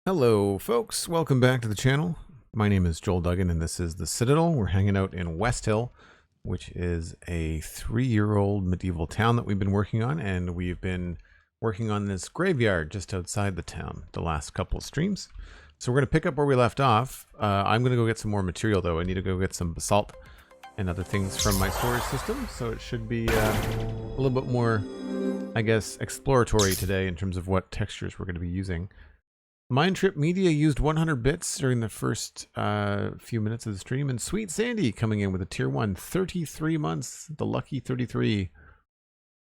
Hello folks, welcome back to the channel. My name is Joel Duggan and this is the Citadel. We're hanging out in West Hill, which is a 3-year-old medieval town that we've been working on, and we've been working on this graveyard just outside the town the last couple of streams. So we're going to pick up where we left off. I'm going to go get some more material though. I need to go get some basalt and other things from my storage system, so it should be a little bit more, I guess, exploratory today in terms of what textures we're going to be using. MindTripMedia used 100 bits during the first few minutes of the stream, and SweetSandi coming in with a tier 1, 33 months, the lucky 33.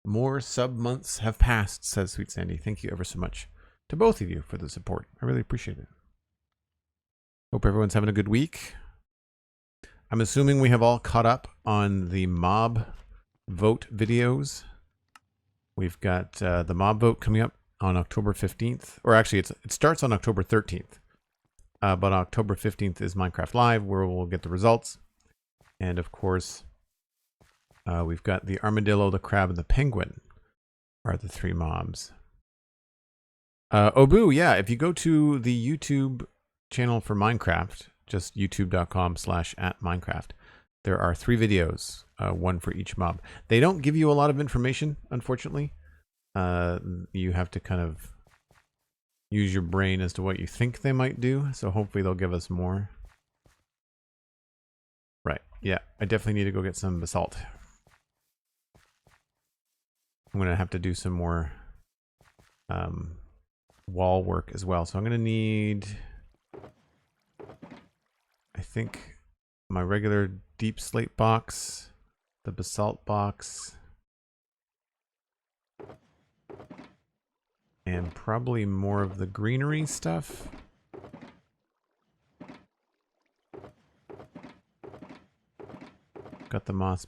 More sub months have passed, says SweetSandi. Thank you ever so much to both of you for the support. I really appreciate it. Hope everyone's having a good week. I'm assuming we have all caught up on the mob vote videos. We've got the mob vote coming up on October 15th, or actually it starts on October 13th, but October 15th is Minecraft Live, where we'll get the results. And of course, we've got the armadillo, the crab, and the penguin are the 3 mobs. Obu, yeah, if you go to the YouTube channel for Minecraft, just youtube.com/@Minecraft, there are 3 videos, 1 for each mob. They don't give you a lot of information, unfortunately. You have to kind of use your brain as to what you think they might do. So hopefully they'll give us more. Right. Yeah, I definitely need to go get some basalt. I'm going to have to do some more wall work as well. So I'm going to need, I think, my regular deep slate box, the basalt box, and probably more of the greenery stuff. Got the moss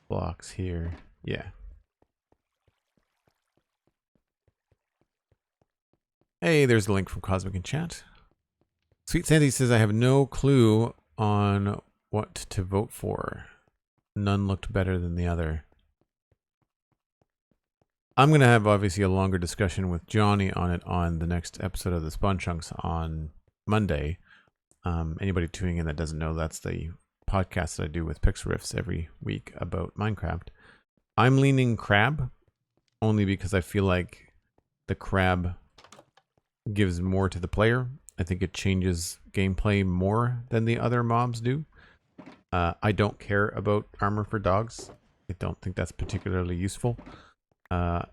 blocks here. Yeah. Hey, there's the link from Cosmic in chat. SweetSandi says, I have no clue on what to vote for. None looked better than the other. I'm going to have, obviously, a longer discussion with Johnny on it on the next episode of the Spawn Chunks on Monday. Anybody tuning in that doesn't know, that's the podcast that I do with Pixel Riffs every week about Minecraft. I'm leaning crab, only because I feel like the crab gives more to the player. I think it changes gameplay more than the other mobs do. I don't care about armor for dogs. I don't think that's particularly useful.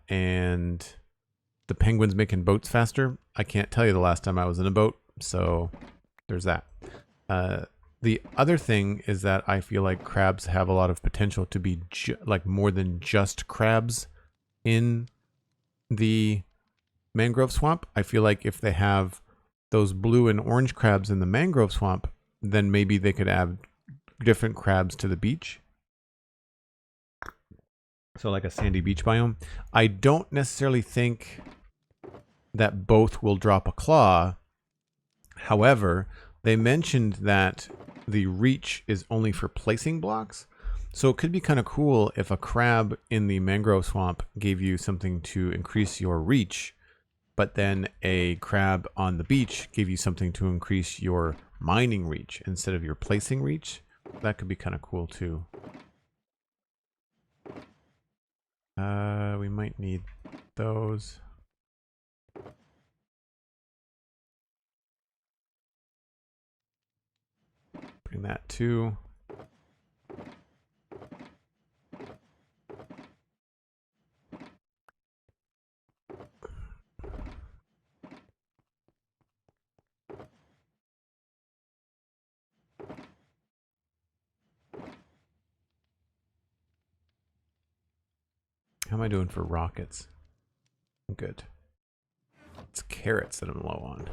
And the penguins making boats faster. I can't tell you the last time I was in a boat, so there's that. The other thing is that I feel like crabs have a lot of potential to be like more than just crabs in the mangrove swamp. I feel like if they have those blue and orange crabs in the mangrove swamp, then maybe they could add different crabs to the beach. So like a sandy beach biome. I don't necessarily think that both will drop a claw. However, they mentioned that the reach is only for placing blocks. So it could be kind of cool if a crab in the mangrove swamp gave you something to increase your reach, but then a crab on the beach gave you something to increase your mining reach instead of your placing reach. That could be kind of cool too. We might need those. Bring that too. How am I doing for rockets? I'm good. It's carrots that I'm low on.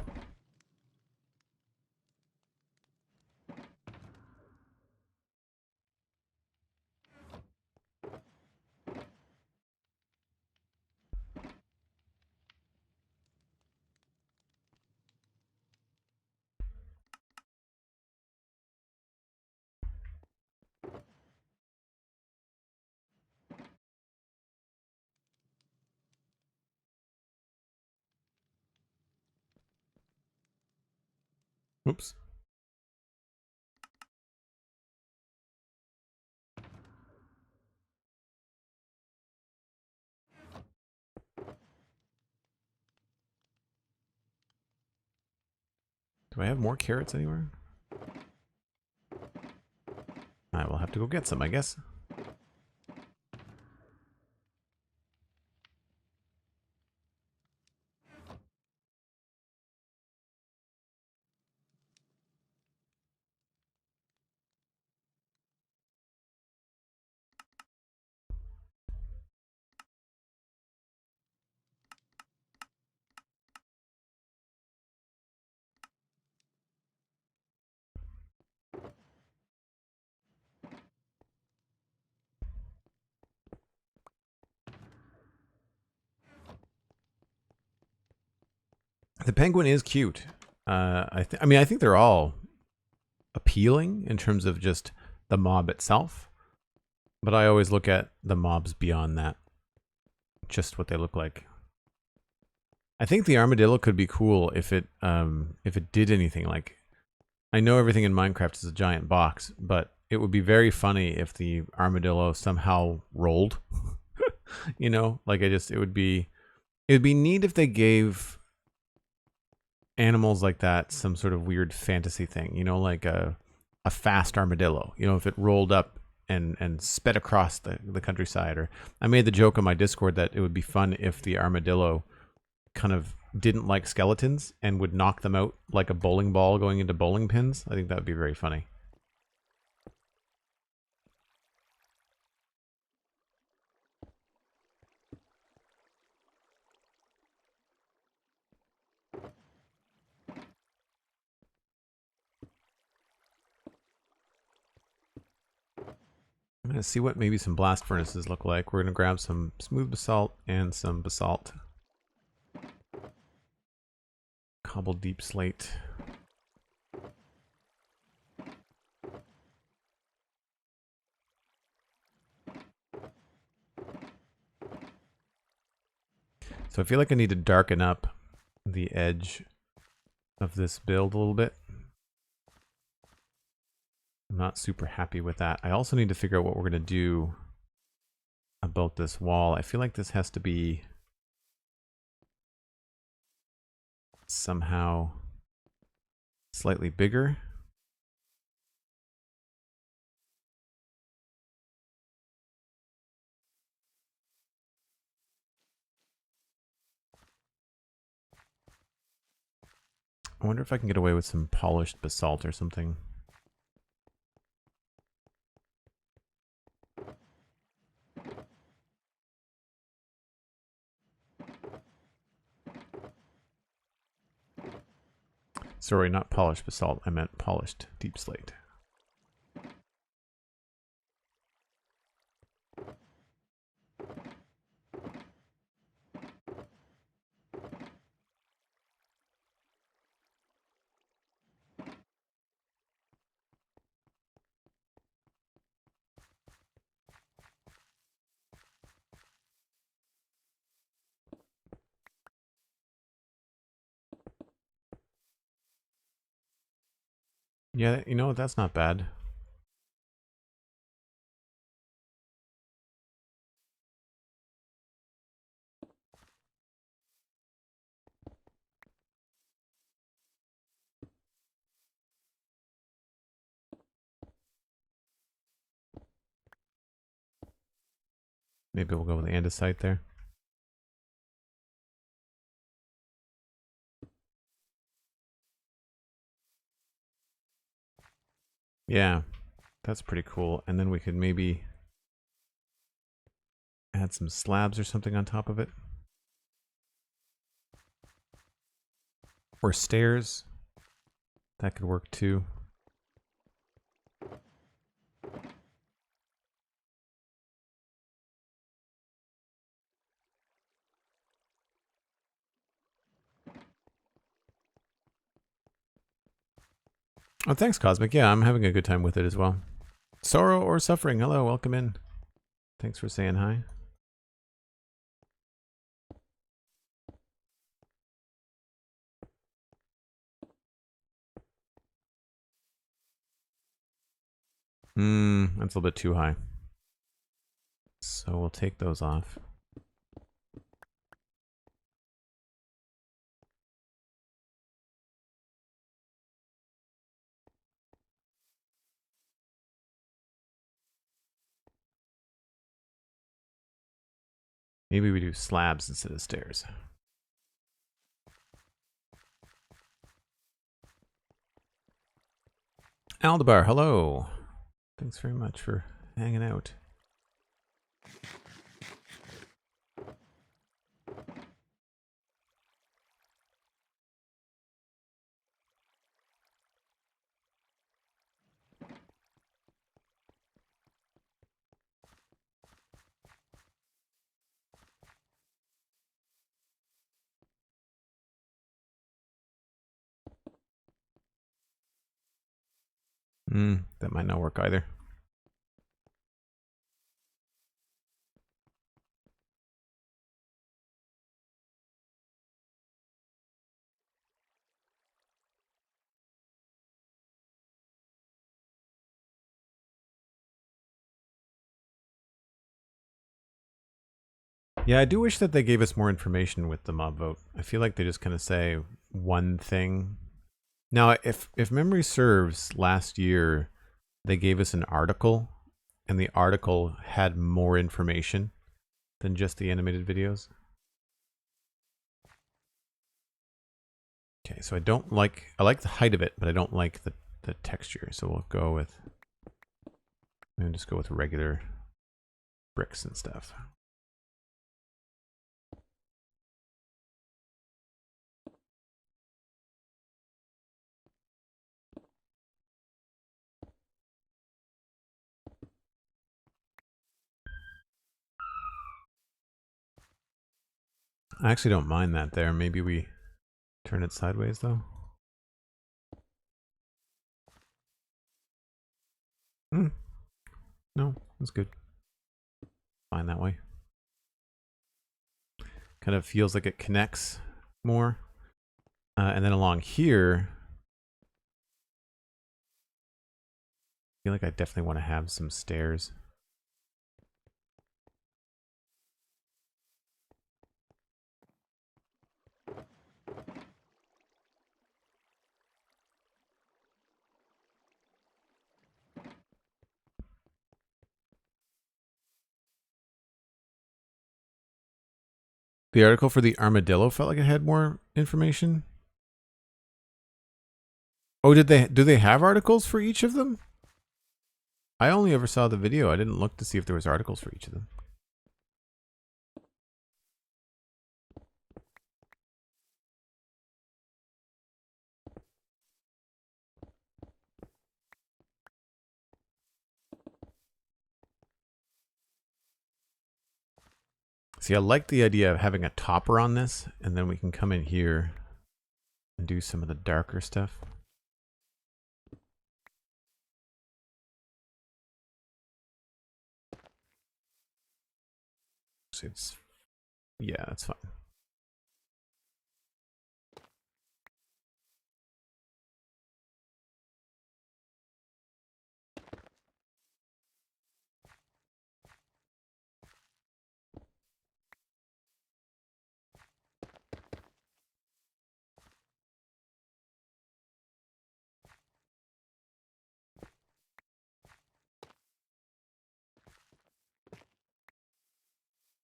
Oops. Do I have more carrots anywhere? I will have to go get some, I guess. The penguin is cute. I mean, I think they're all appealing in terms of just the mob itself. But I always look at the mobs beyond that. Just what they look like. I think the armadillo could be cool if it did anything. Like, I know everything in Minecraft is a giant box, but it would be very funny if the armadillo somehow rolled. You know, like it would be neat if they gave animals like that some sort of weird fantasy thing. You know, like a fast armadillo. You know, if it rolled up and sped across the countryside. Or I made the joke on my Discord that it would be fun if the armadillo kind of didn't like skeletons and would knock them out like a bowling ball going into bowling pins. I think that would be very funny. I'm going to see what maybe some blast furnaces look like. We're going to grab some smooth basalt and some basalt. Cobbled deep slate. So I feel like I need to darken up the edge of this build a little bit. I'm not super happy with that. I also need to figure out what we're going to do about this wall. I feel like this has to be somehow slightly bigger. I wonder if I can get away with some polished basalt or something. Sorry, not polished basalt. I meant polished deep slate. Yeah, you know, that's not bad. Maybe we'll go with the andesite there. Yeah, that's pretty cool. And then we could maybe add some slabs or something on top of it. Or stairs. That could work too. Oh, thanks, Cosmic. Yeah, I'm having a good time with it as well. Sorrow or suffering. Hello, welcome in. Thanks for saying hi. That's a little bit too high. So we'll take those off. Maybe we do slabs instead of stairs. Aldebar, hello. Thanks very much for hanging out. That might not work either. Yeah, I do wish that they gave us more information with the mob vote. I feel like they just kind of say one thing. Now, if memory serves, last year they gave us an article, and the article had more information than just the animated videos. Okay, so I like the height of it, but I don't like the texture. So we'll go with, and just go with regular bricks and stuff. I actually don't mind that there. Maybe we turn it sideways though. No, that's good. Fine that way. Kind of feels like it connects more. And then along here, I feel like I definitely want to have some stairs. The article for the armadillo felt like it had more information. Oh, do they have articles for each of them? I only ever saw the video. I didn't look to see if there was articles for each of them. See, I like the idea of having a topper on this, and then we can come in here and do some of the darker stuff. So it's, yeah, that's fine.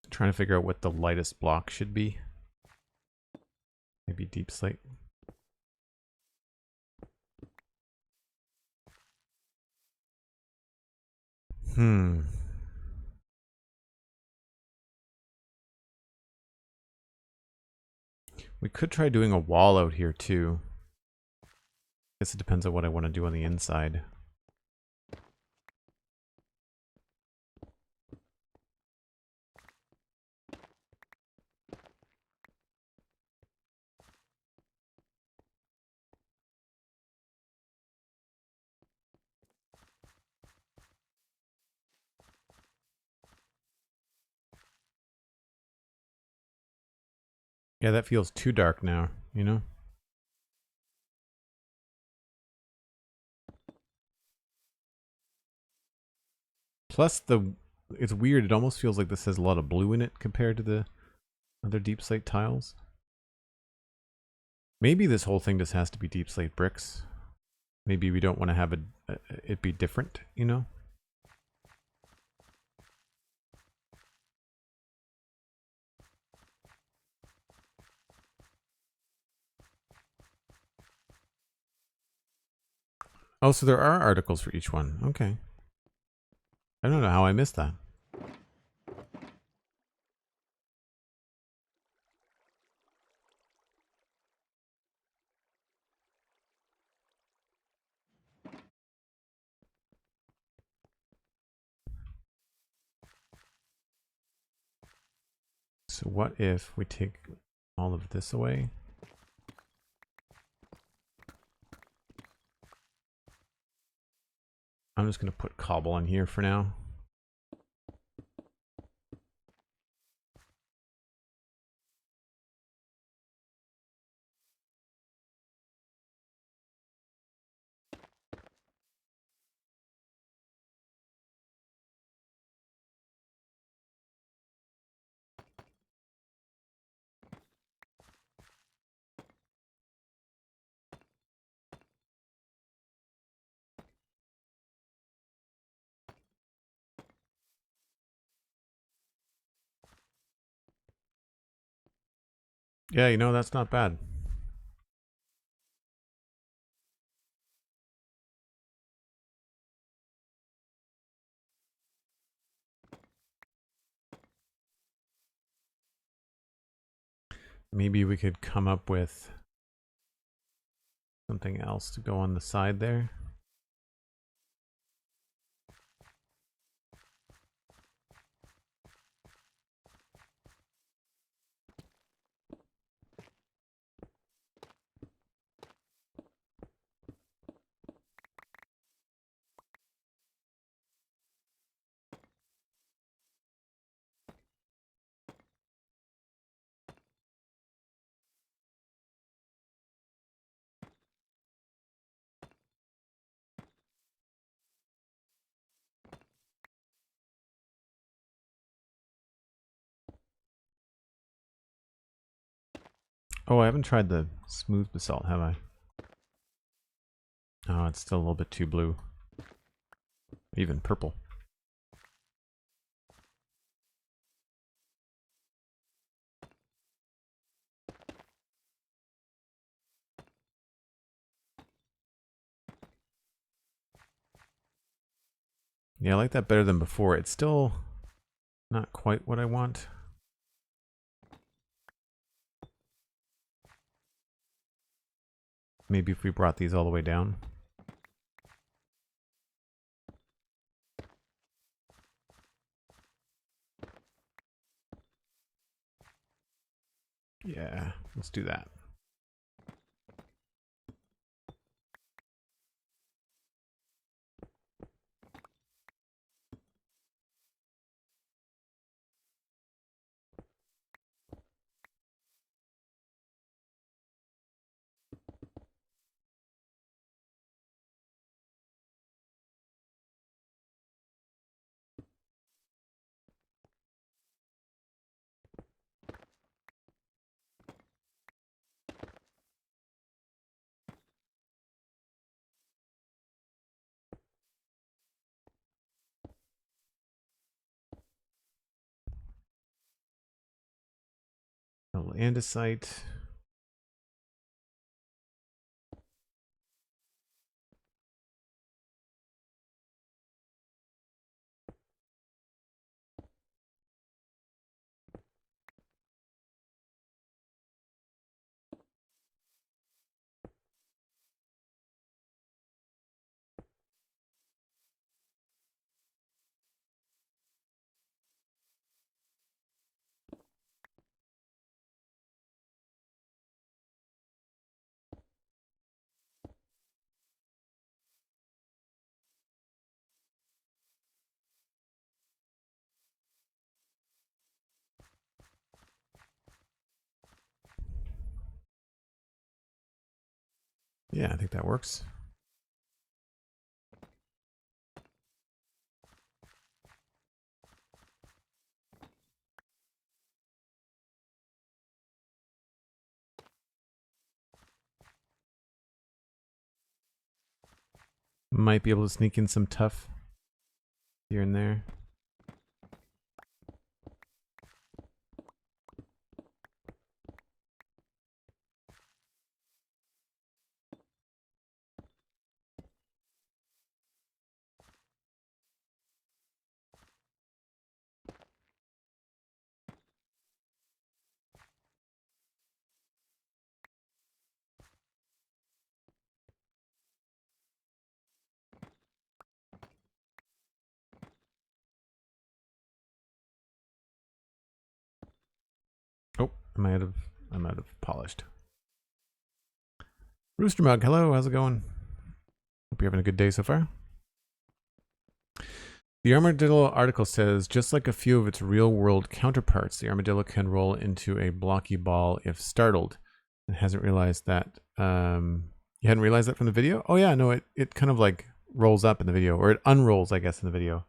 Trying to figure out what the lightest block should be. Maybe deep slate. We could try doing a wall out here too. I guess it depends on what I want to do on the inside. Yeah, that feels too dark now, you know? Plus, it's weird. It almost feels like this has a lot of blue in it compared to the other deep slate tiles. Maybe this whole thing just has to be deep slate bricks. Maybe we don't want to have it be different, you know? Oh, so there are articles for each one. Okay. I don't know how I missed that. So what if we take all of this away? I'm just going to put cobble in here for now. Yeah, you know, that's not bad. Maybe we could come up with something else to go on the side there. Oh, I haven't tried the smooth basalt, have I? Oh, it's still a little bit too blue. Even purple. Yeah, I like that better than before. It's still not quite what I want. Maybe if we brought these all the way down. Yeah, let's do that. Andesite. Yeah, I think that works. Might be able to sneak in some tough here and there. Oh, I'm out of polished. Rooster Mug, hello, how's it going? Hope you're having a good day so far. The armadillo article says, just like a few of its real-world counterparts, the armadillo can roll into a blocky ball if startled. And hasn't realized that. You hadn't realized that from the video? Oh yeah, no, it kind of like rolls up in the video, or it unrolls, I guess, in the video.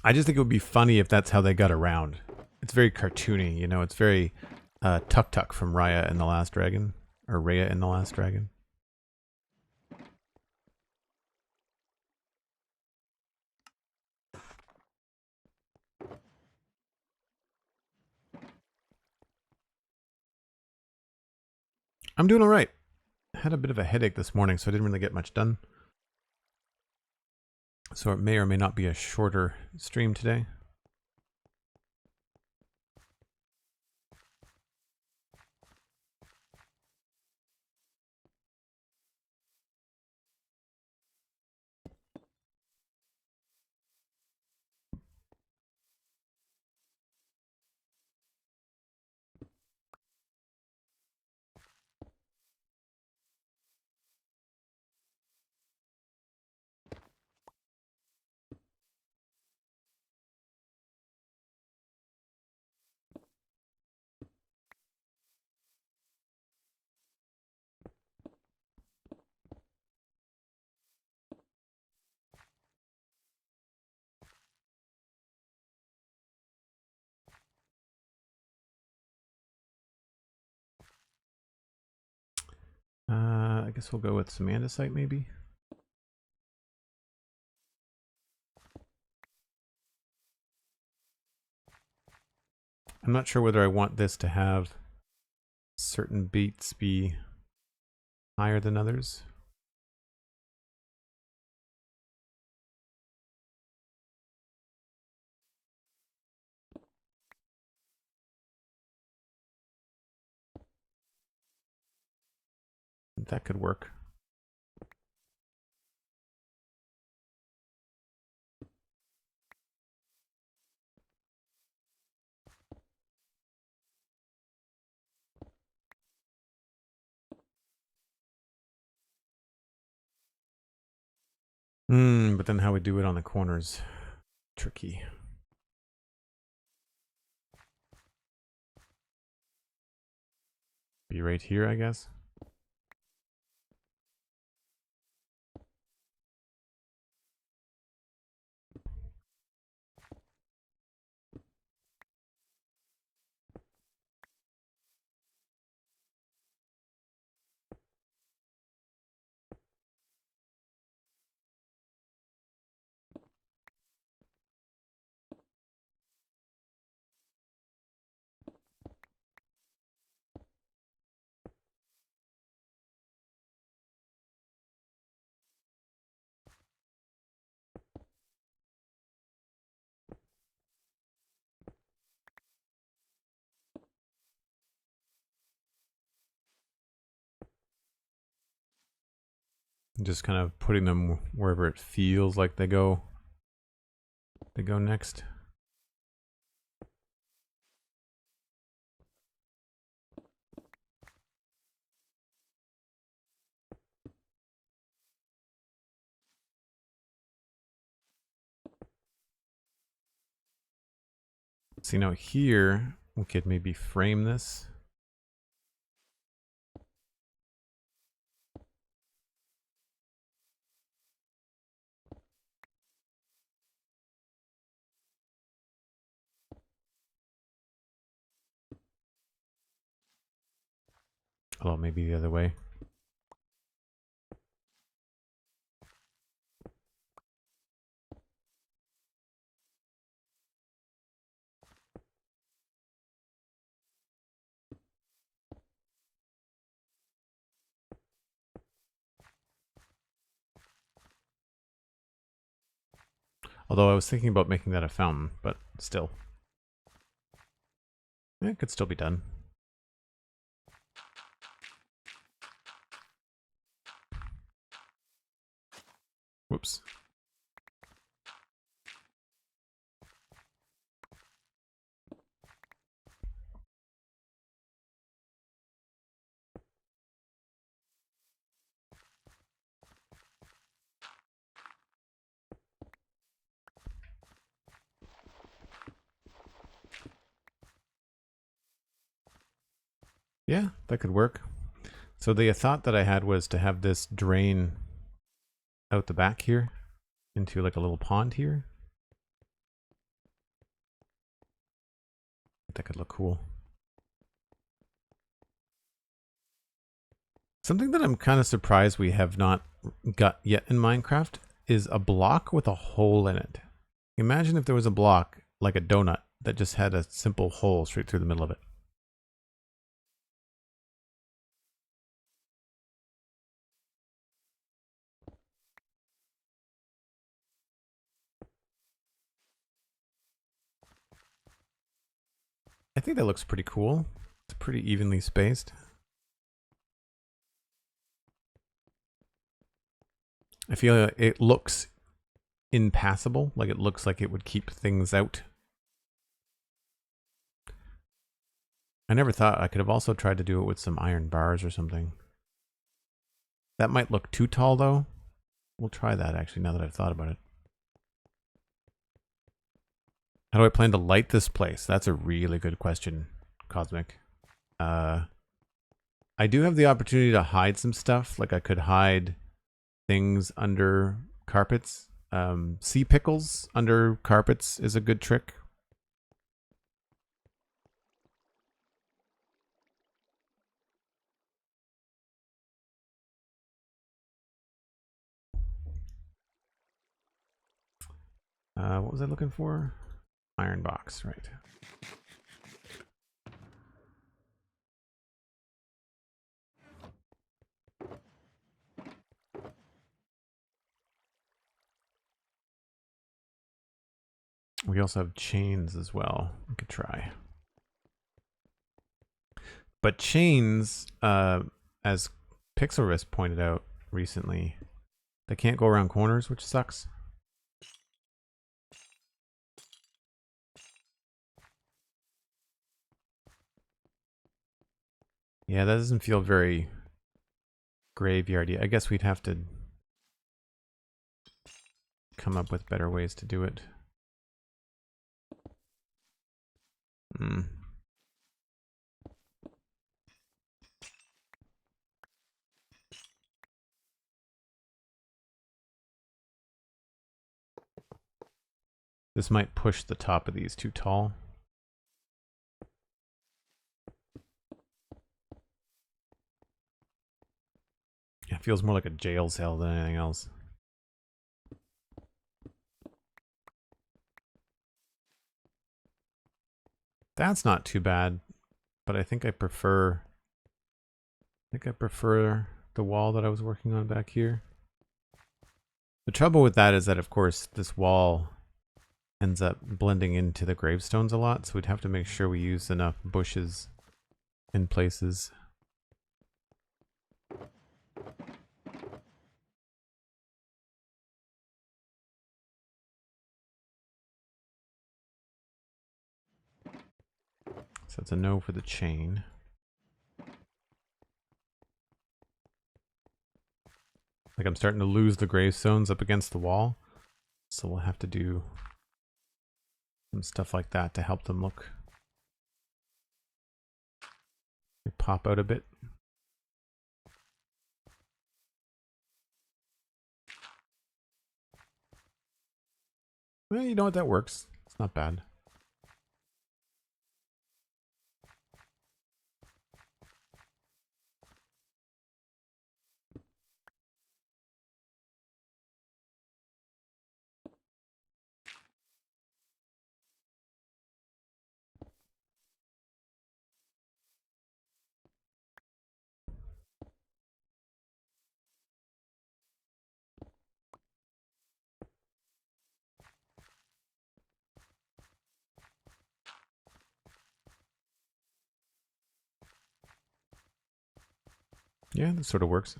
I just think it would be funny if that's how they got around. It's very cartoony, you know. It's very Tuk Tuk from Raya and the Last Dragon, or Raya and the Last Dragon. I'm doing all right. I had a bit of a headache this morning, so I didn't really get much done. So it may or may not be a shorter stream today. I guess we'll go with some andesite, maybe. I'm not sure whether I want this to have certain beats be higher than others. That could work. But then how we do it on the corners, tricky. Be right here, I guess. Just kind of putting them wherever it feels like they go next. See, now here we could maybe frame this. Although maybe the other way. Although I was thinking about making that a fountain, but still. It could still be done. Whoops. Yeah, that could work. So the thought that I had was to have this drain out the back here into like a little pond here. That could look cool. Something that I'm kind of surprised we have not got yet in Minecraft is a block with a hole in it. Imagine if there was a block like a donut that just had a simple hole straight through the middle of it. I think that looks pretty cool. It's pretty evenly spaced. I feel it looks impassable, like it looks like it would keep things out. I never thought I could have also tried to do it with some iron bars or something. That might look too tall though. We'll try that actually now that I've thought about it. How do I plan to light this place? That's a really good question, Cosmic. I do have the opportunity to hide some stuff. Like I could hide things under carpets. Sea pickles under carpets is a good trick. What was I looking for? Iron box, right. We also have chains as well. We could try. But chains, as Pixelrisk pointed out recently, they can't go around corners, which sucks. Yeah, that doesn't feel very graveyardy. I guess we'd have to come up with better ways to do it. This might push the top of these too tall. It feels more like a jail cell than anything else. That's not too bad, but I think I prefer the wall that I was working on back here. The trouble with that is that, of course, this wall ends up blending into the gravestones a lot, so we'd have to make sure we use enough bushes in places. So it's a no for the chain. Like I'm starting to lose the gravestones up against the wall, so we'll have to do some stuff like that to help them look. They pop out a bit. Well, you know what, that works. It's not bad. Yeah, that sort of works.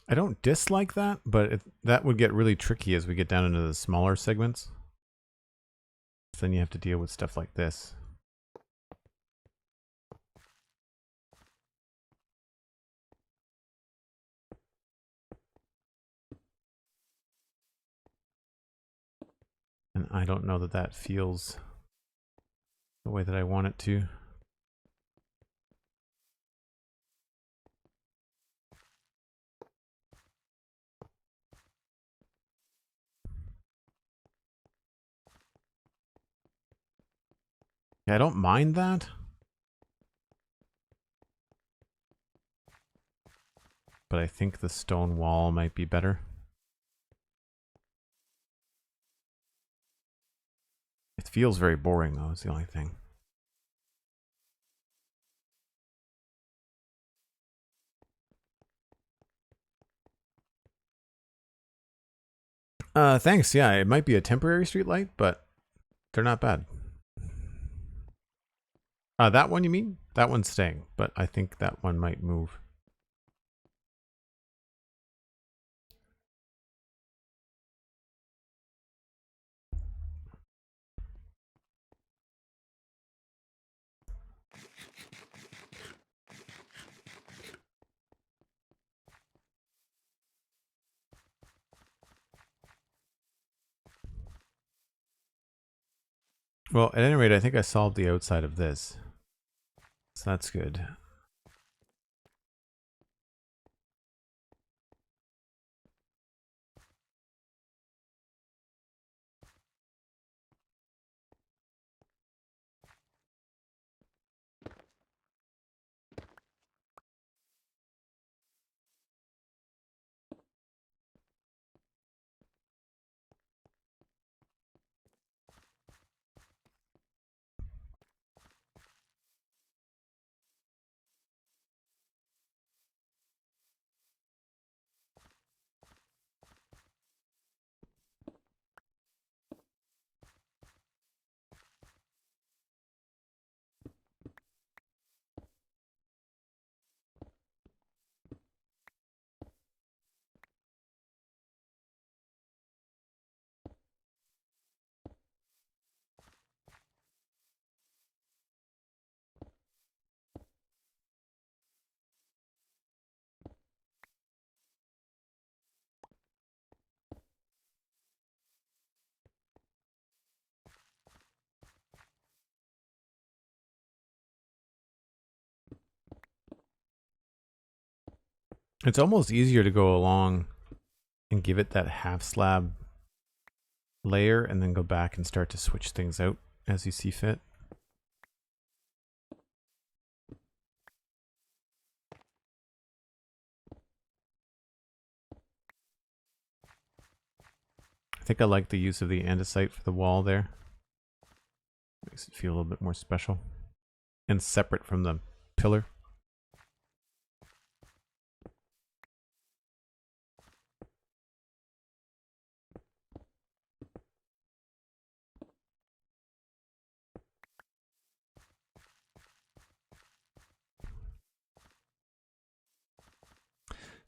I don't dislike that, but that would get really tricky as we get down into the smaller segments. Then you have to deal with stuff like this. And I don't know that that feels the way that I want it to. Yeah, I don't mind that. But I think the stone wall might be better. It feels very boring though, is the only thing. Thanks. Yeah, it might be a temporary streetlight, but they're not bad. That one you mean? That one's staying, but I think that one might move. Well, at any rate, I think I solved the outside of this. So that's good. It's almost easier to go along and give it that half slab layer and then go back and start to switch things out as you see fit. I think I like the use of the andesite for the wall there. Makes it feel a little bit more special and separate from the pillar.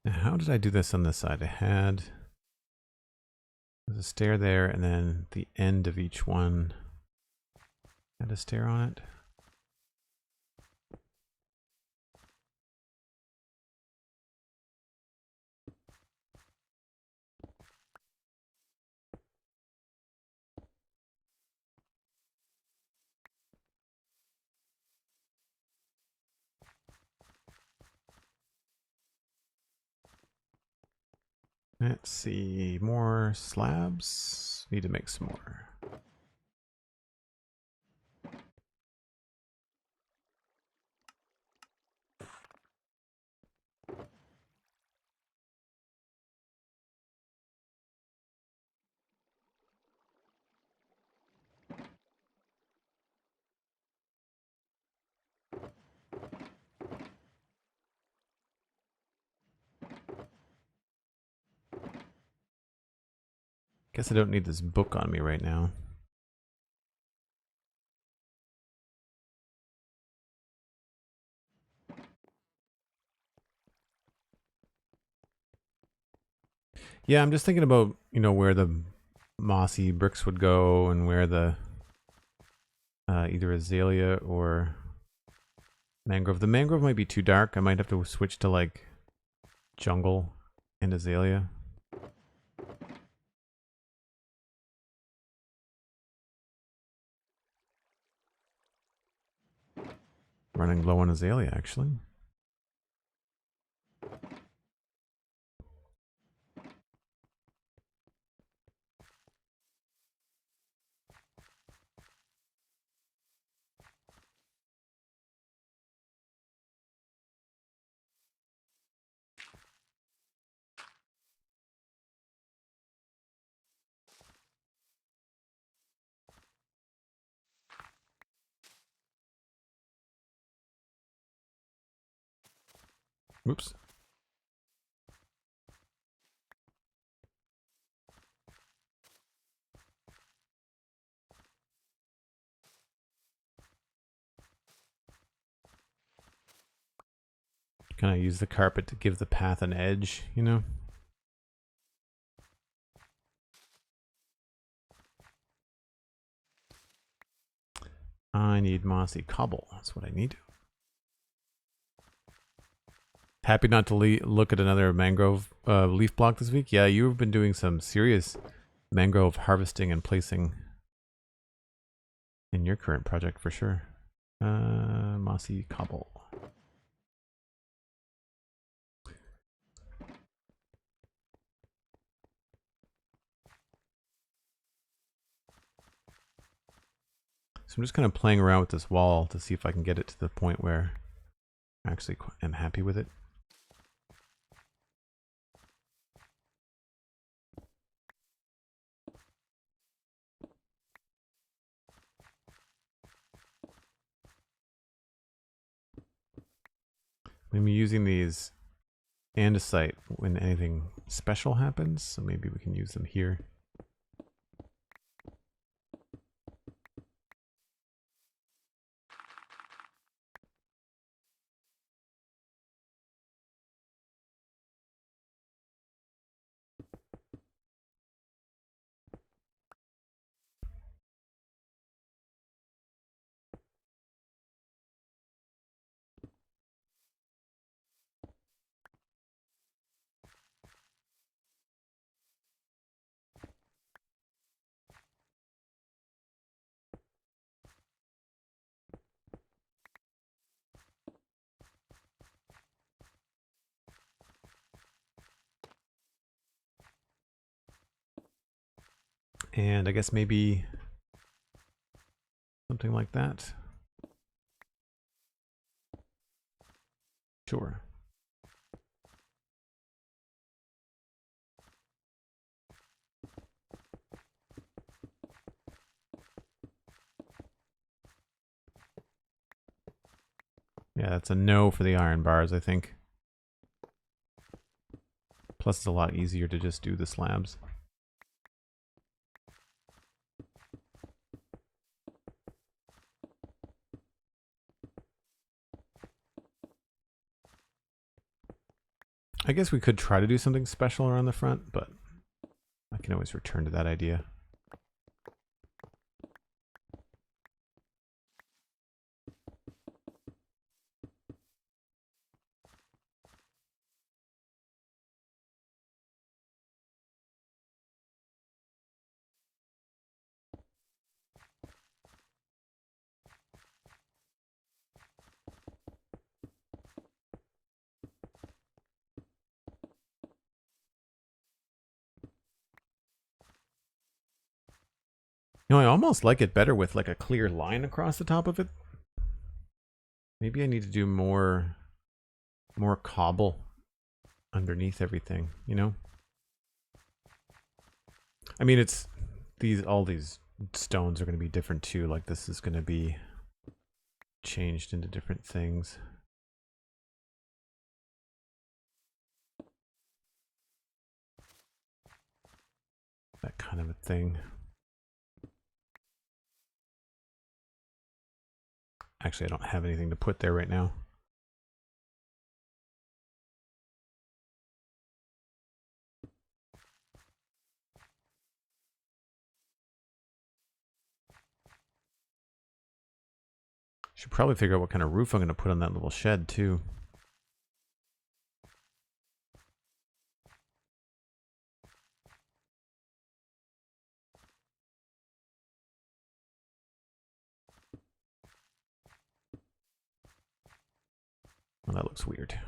Now, how did I do this on this side? I had there's a stair there, and then the end of each one had a stair on it. Let's see, more slabs. Need to make some more. Guess I don't need this book on me right now. Yeah, I'm just thinking about, you know, where the mossy bricks would go and where the either azalea or mangrove. The mangrove might be too dark. I might have to switch to like jungle and azalea. Running low on azalea, actually. Oops. Can I use the carpet to give the path an edge, you know? I need mossy cobble. That's what I need. Happy not to look at another mangrove leaf block this week. Yeah, you've been doing some serious mangrove harvesting and placing in your current project for sure. Mossy cobble. So I'm just kind of playing around with this wall to see if I can get it to the point where I actually am happy with it. I'm using these andesite when anything special happens, so maybe we can use them here. And I guess maybe something like that. Sure. Yeah, that's a no for the iron bars, I think. Plus, it's a lot easier to just do the slabs. I guess we could try to do something special around the front, but I can always return to that idea. You know, I almost like it better with like a clear line across the top of it. Maybe I need to do more cobble underneath everything, you know? I mean, it's all these stones are going to be different too. Like this is going to be changed into different things. that kind of a thing. Actually, I don't have anything to put there right now. Should probably figure out what kind of roof I'm going to put on that little shed too. Well, that looks weird.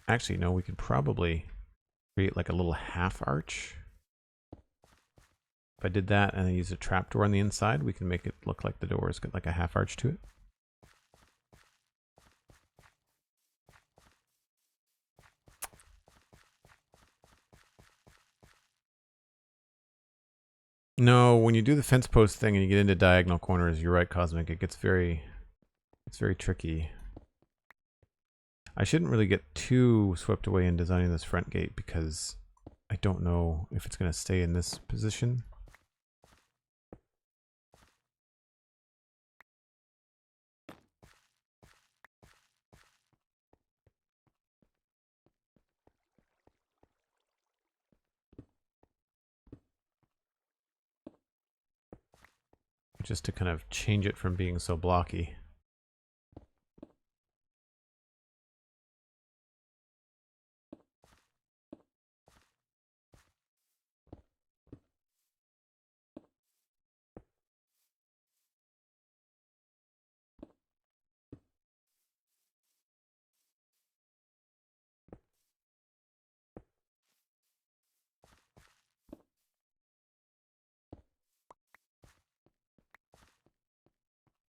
Actually, no, we could probably create like a little half arch. If I did that and I use a trapdoor on the inside, we can make it look like the door has got like a half arch to it. No, when you do the fence post thing and you get into diagonal corners, you're right, Cosmic. It's very tricky. I shouldn't really get too swept away in designing this front gate because I don't know if it's going to stay in this position. Just to kind of change it from being so blocky.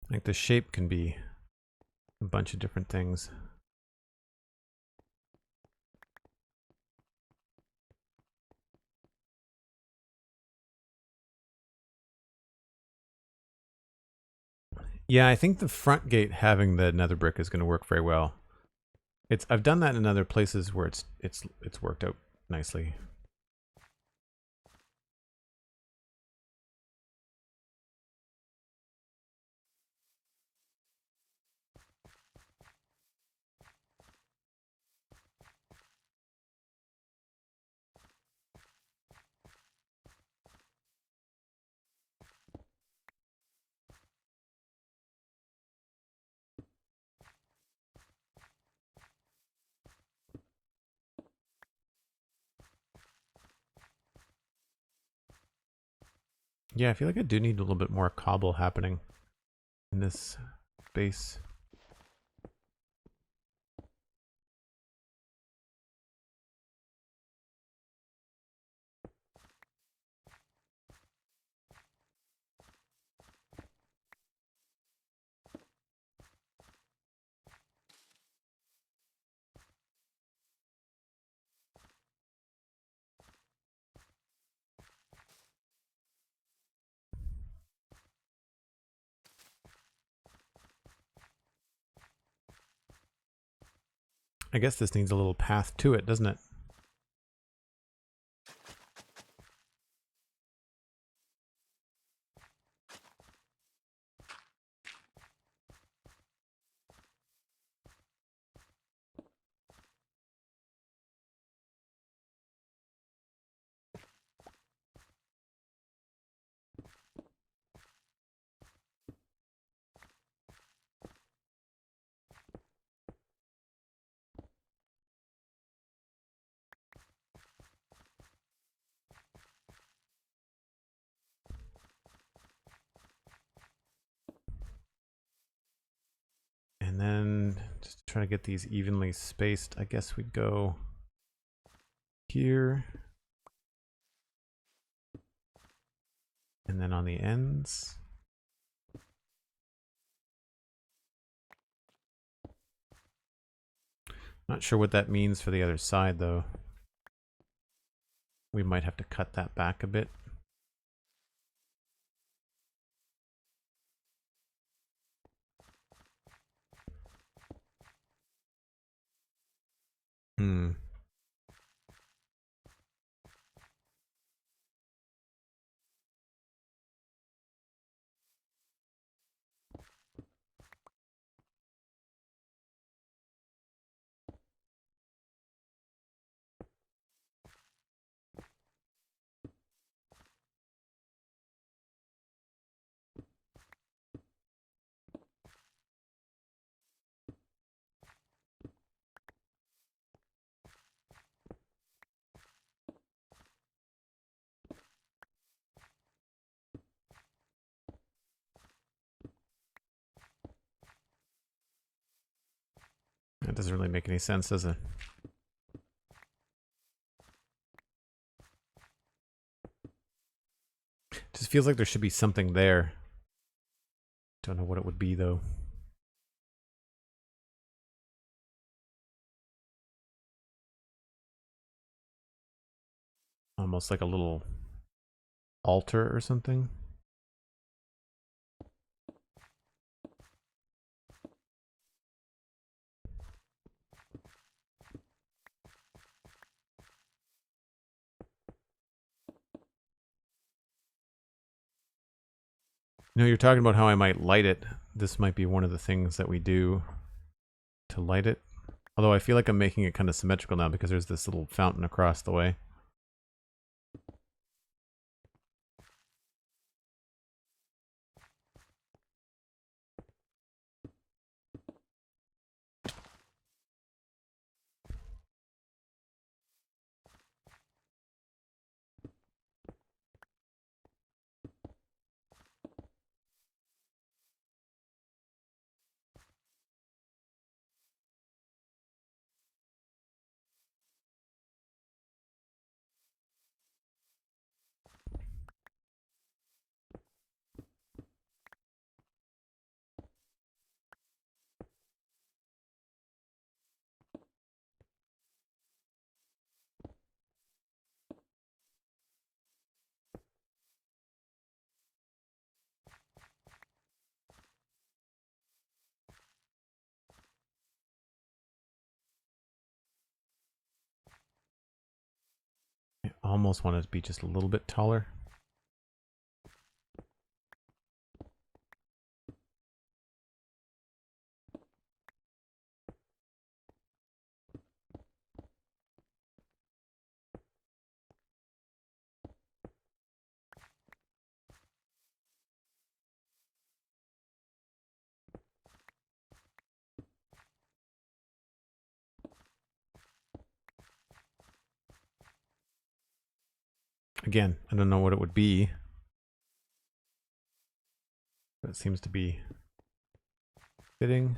Like the shape can be a bunch of different things. Yeah, I think the front gate having the nether brick is going to work very well. I've done that in other places where it's worked out nicely. Yeah, I feel like I do need a little bit more cobble happening in this base. I guess this needs a little path to it, doesn't it? And then just to try to get these evenly spaced, I guess we'd go here. And then on the ends. Not sure what that means for the other side though. we might have to cut that back a bit. Hmm. That doesn't really make any sense, does it? Just feels like there should be something there. Don't know what it would be, though. Almost like a little altar or something. You know, you're talking about how I might light it. This might be one of the things that we do to light it. Although I feel like I'm making it kind of symmetrical now because there's this little fountain across the way. I almost want it to be just a little bit taller. Again, I don't know what it would be, but it seems to be fitting.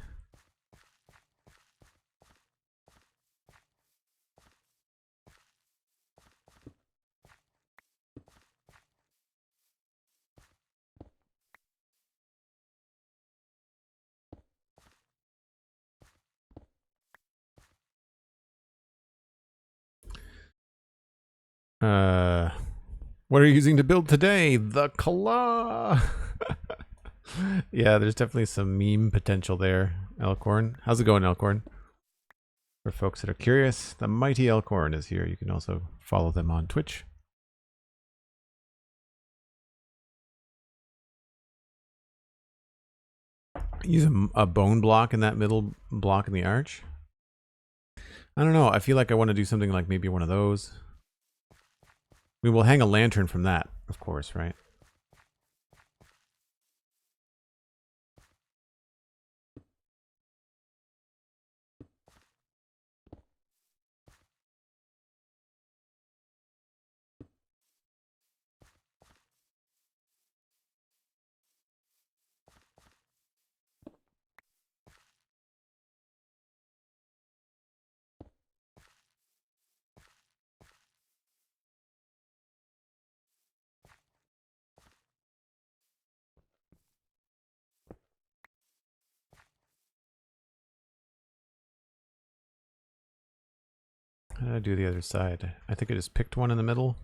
What are you using to build today? The claw. Yeah, there's definitely some meme potential there, Elkhorn. How's it going, Elkhorn? For folks that are curious, the mighty Elkhorn is here. You can also follow them on Twitch. Use a bone block in that middle block in the arch. I don't know. I feel like I want to do something like maybe one of those. We will hang a lantern from that, of course, right? How did I do the other side? I think I just picked one in the middle.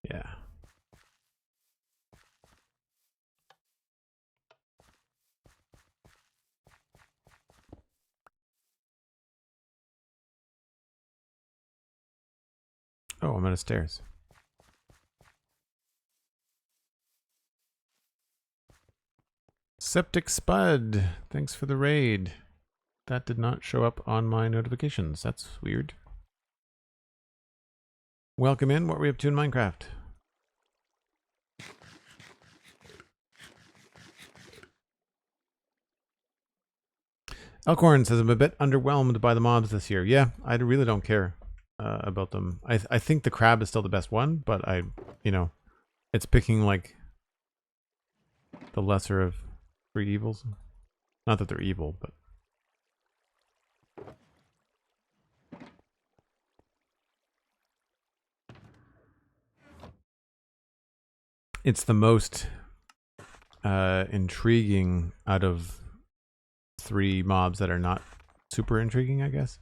Yeah. Oh, I'm out of stairs. Septic Spud, thanks for the raid. That did not show up on my notifications. That's weird. Welcome in. What were we up to in Minecraft? Elkhorn says I'm a bit underwhelmed by the mobs this year. Yeah, I really don't care about them. I think the crab is still the best one, but it's picking like the lesser of three evils. Not that they're evil, but it's the most intriguing out of three mobs that are not super intriguing, I guess.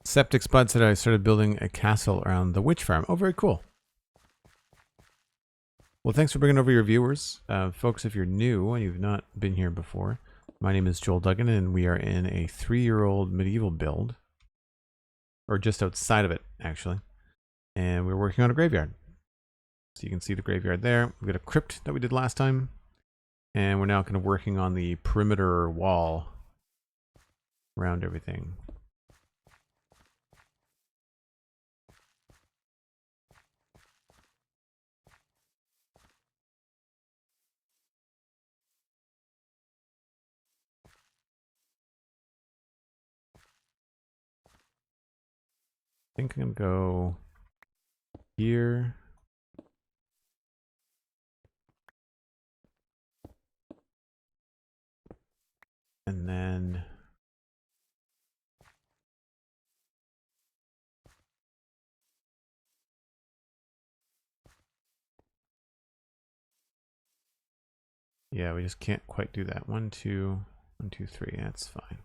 Septic Spud said I started building a castle around the witch farm. Oh, very cool. Well, thanks for bringing over your viewers. Folks, if you're new and you've not been here before, my name is Joel Duggan, and we are in a 3-year-old medieval build. Or just outside of it, actually. And we're working on a graveyard. So you can see the graveyard there. We've got a crypt that we did last time. And we're now kind of working on the perimeter wall around everything. I think I'm going to go here. And then yeah, we just can't quite do that. 1, 2, 1, 2, 3. That's fine.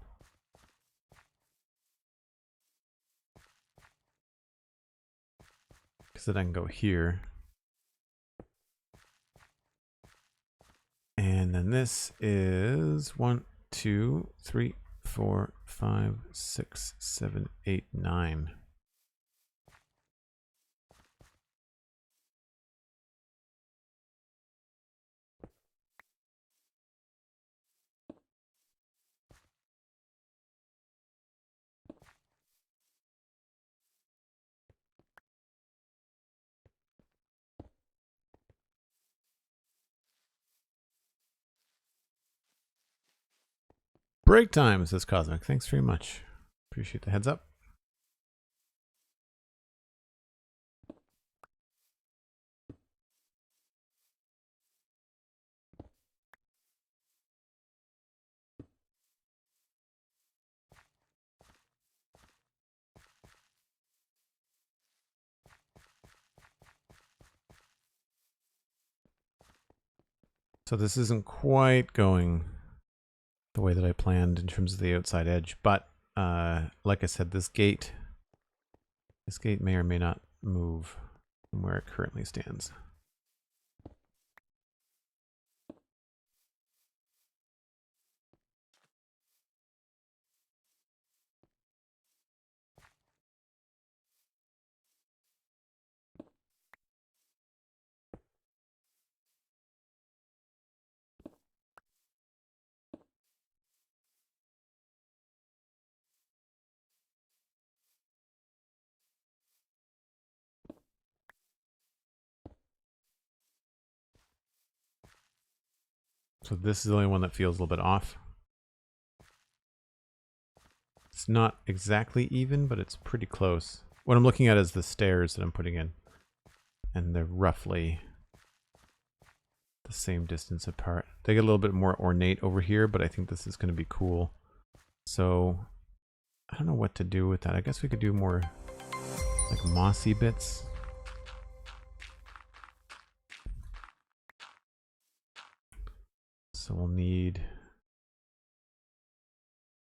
Because then I can go here. And then this is 1, 2, 3, 4, 5, 6, 7, 8, 9. Break time, says Cosmic. Thanks very much. Appreciate the heads up. So this isn't quite going the way that I planned in terms of the outside edge, but like I said, this gate may or may not move from where it currently stands. So this is the only one that feels a little bit off. It's not exactly even, but it's pretty close. What I'm looking at is the stairs that I'm putting in. And they're roughly the same distance apart. They get a little bit more ornate over here, but I think this is going to be cool. So I don't know what to do with that. I guess we could do more like mossy bits. So we'll need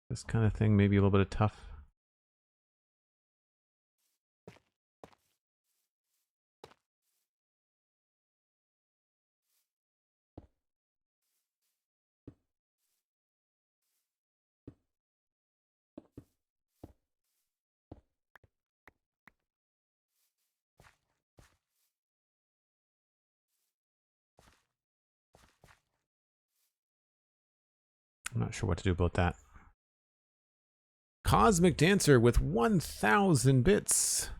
this kind of thing, maybe a little bit of tuff. I'm not sure what to do about that. Cosmic Dancer with 1,000 bits.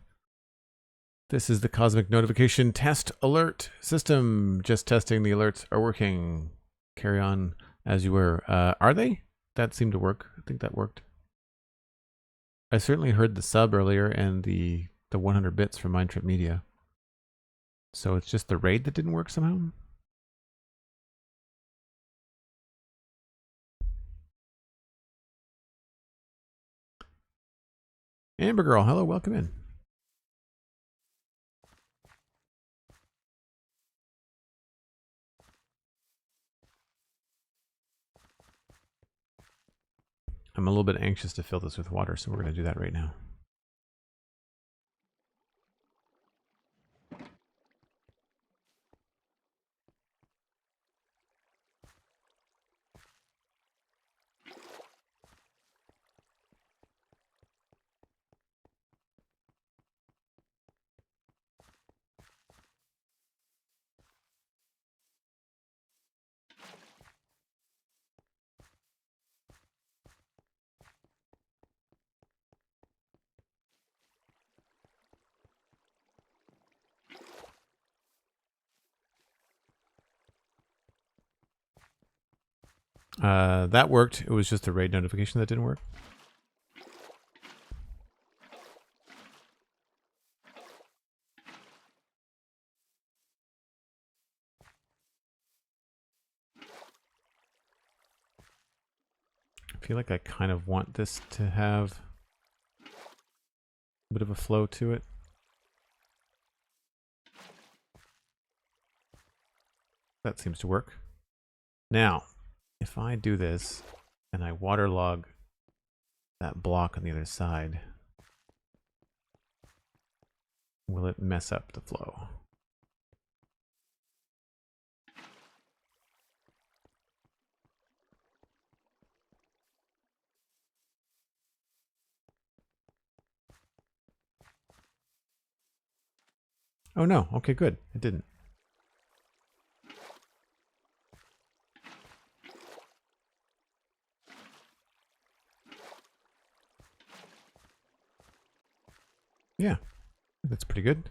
This is the Cosmic Notification Test Alert System. Just testing the alerts are working. Carry on as you were. Are they? That seemed to work. I think that worked. I certainly heard the sub earlier and the 100 bits from MindTripMedia. So it's just the raid that didn't work somehow? Amber Girl, hello, welcome in. I'm a little bit anxious to fill this with water, so we're going to do that right now. That worked. It was just the raid notification that didn't work. I feel like I kind of want this to have a bit of a flow to it. That seems to work. Now, if I do this and I waterlog that block on the other side, will it mess up the flow? Oh no, okay, good. It didn't. Yeah, that's pretty good.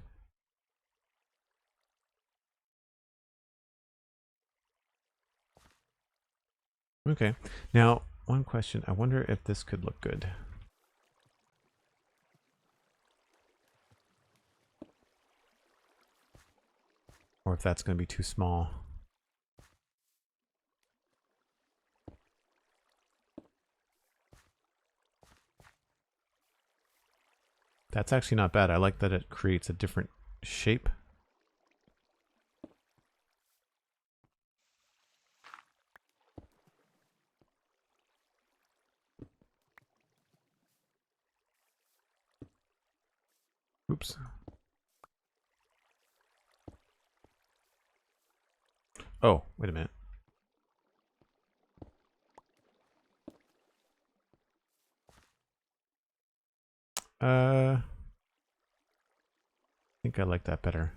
Okay, now one question. I wonder if this could look good. Or if that's going to be too small. That's actually not bad. I like that it creates a different shape. Oops. Oh, wait a minute. I think I like that better.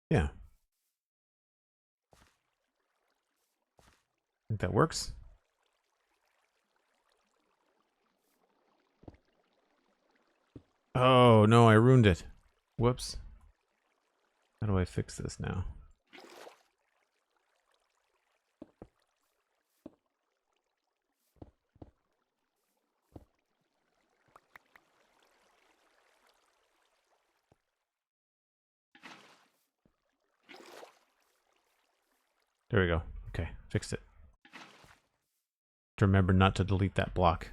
Yeah. I think that works. Oh, no, I ruined it. Whoops. How do I fix this now? There we go. Okay, fixed it. To remember not to delete that block.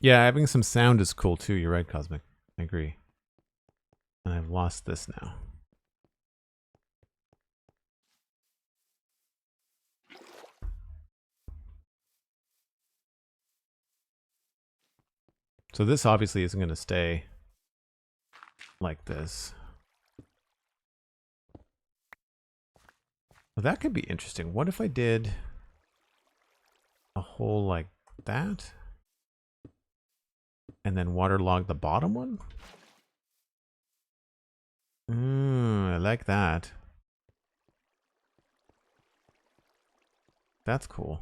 Yeah, having some sound is cool too. You're right, Cosmic. I agree. And I've lost this now. So this obviously isn't going to stay like this. Well, that could be interesting. What if I did a hole like that? And then waterlog the bottom one? I like that. That's cool.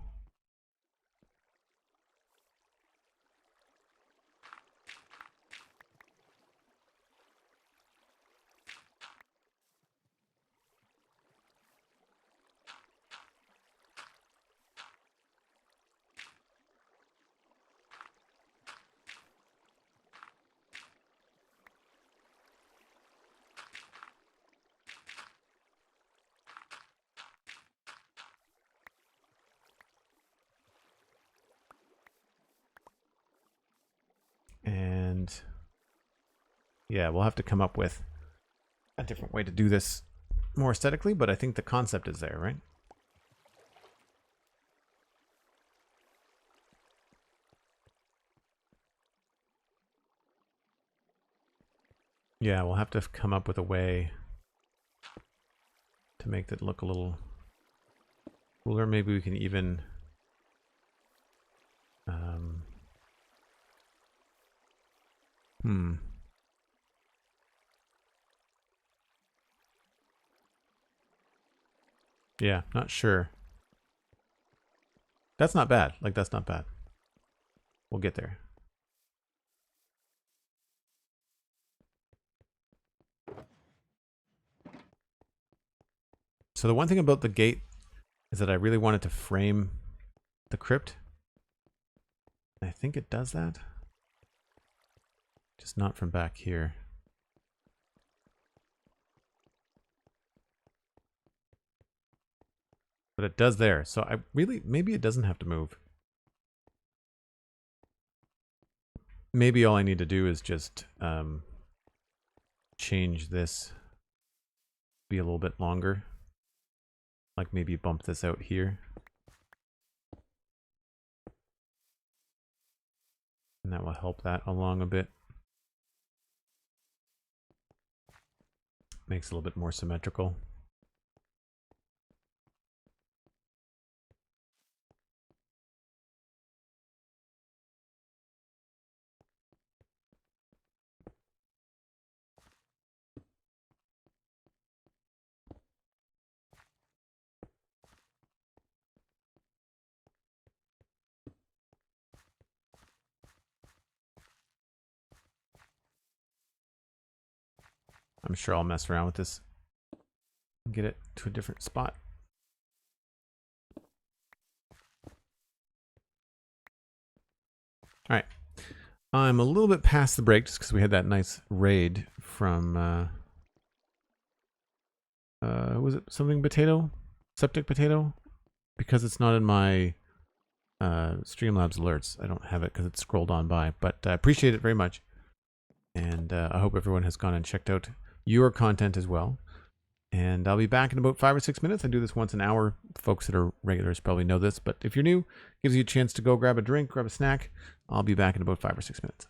And yeah, we'll have to come up with a different way to do this more aesthetically, but I think the concept is there, right? Yeah, we'll have to come up with a way to make that look a little cooler. Maybe we can even yeah, not sure. That's not bad. Like, that's not bad. We'll get there. So the one thing about the gate is that I really wanted to frame the crypt. I think it does that. Just not from back here. But it does there. So I really, maybe it doesn't have to move. Maybe all I need to do is just change this, be a little bit longer. Like maybe bump this out here. And that will help that along a bit. Makes it a little bit more symmetrical. I'm sure I'll mess around with this and get it to a different spot. All right. I'm a little bit past the break just because we had that nice raid from, was it something potato? Septic potato? Because it's not in my Streamlabs alerts. I don't have it because it's scrolled on by, but I appreciate it very much. And I hope everyone has gone and checked out your content as well. And I'll be back in about 5 or 6 minutes. I do this once an hour. Folks that are regulars probably know this, but if you're new, it gives you a chance to go grab a drink, grab a snack. I'll be back in about 5 or 6 minutes.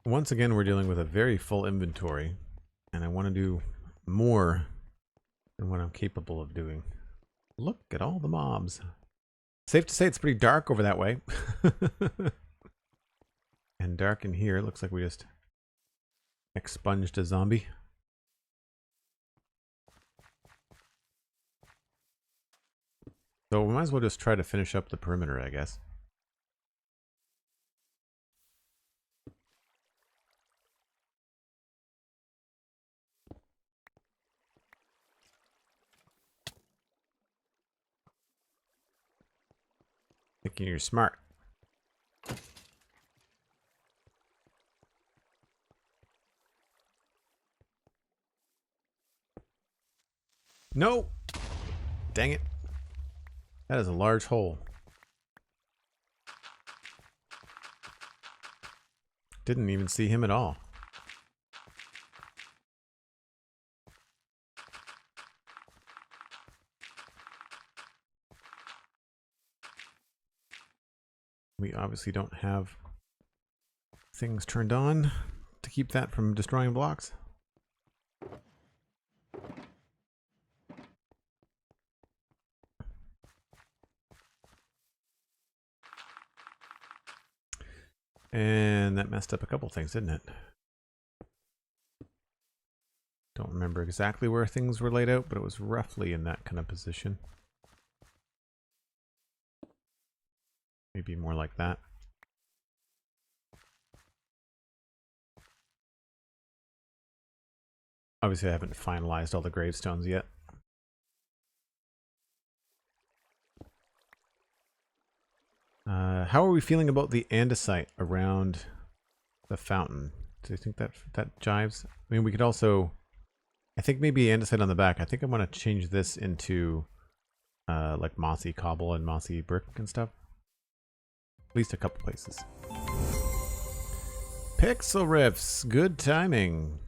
Once again, we're dealing with a very full inventory, and I want to do more than what I'm capable of doing. Look at all the mobs. Safe to say it's pretty dark over that way. And dark in here. Looks like we just expunged a zombie. So we might as well just try to finish up the perimeter, I guess. Thinking you're smart. No! Dang it. That is a large hole. Didn't even see him at all. We obviously don't have things turned on to keep that from destroying blocks. And that messed up a couple things, didn't it? Don't remember exactly where things were laid out, but it was roughly in that kind of position. Maybe more like that. Obviously, I haven't finalized all the gravestones yet. How are we feeling about the andesite around the fountain? Do you think that jives? I mean, we could also... I think maybe andesite on the back. I think I want to change this into like mossy cobble and mossy brick and stuff. At least a couple places. Pixel Riffs, good timing.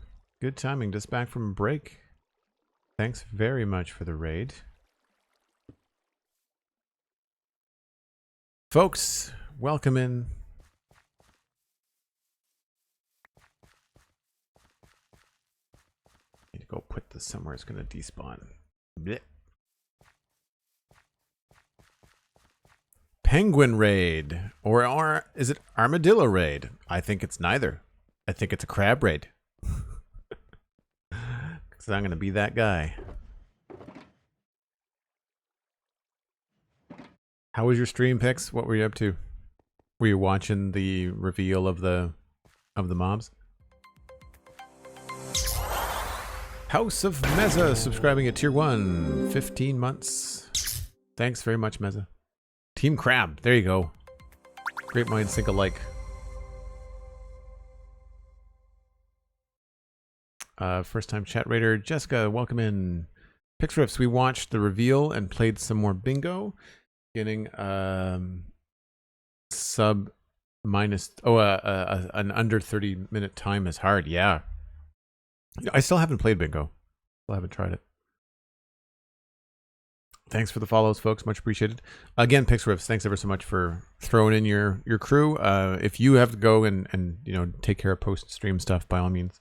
Good timing, just back from break. Thanks very much for the raid. Folks, welcome in. Need to go put this somewhere it's going to despawn. Blech. Penguin raid, or is it armadillo raid? I think it's neither. I think it's a crab raid. Because I'm going to be that guy. How was your stream, Pix? What were you up to? Were you watching the reveal of the mobs? House of Meza subscribing at tier 1, 15 months. Thanks very much, Meza. Team Crab, there you go. Great minds think alike. First time chat raider, Jessica, welcome in. Pixriffs, we watched the reveal and played some more bingo. Getting sub minus, an under 30-minute time is hard, yeah. I still haven't played bingo. Still haven't tried it. Thanks for the follows, folks. Much appreciated. Again, Pixriffs, thanks ever so much for throwing in your crew. If you have to go and you know, take care of post-stream stuff, by all means.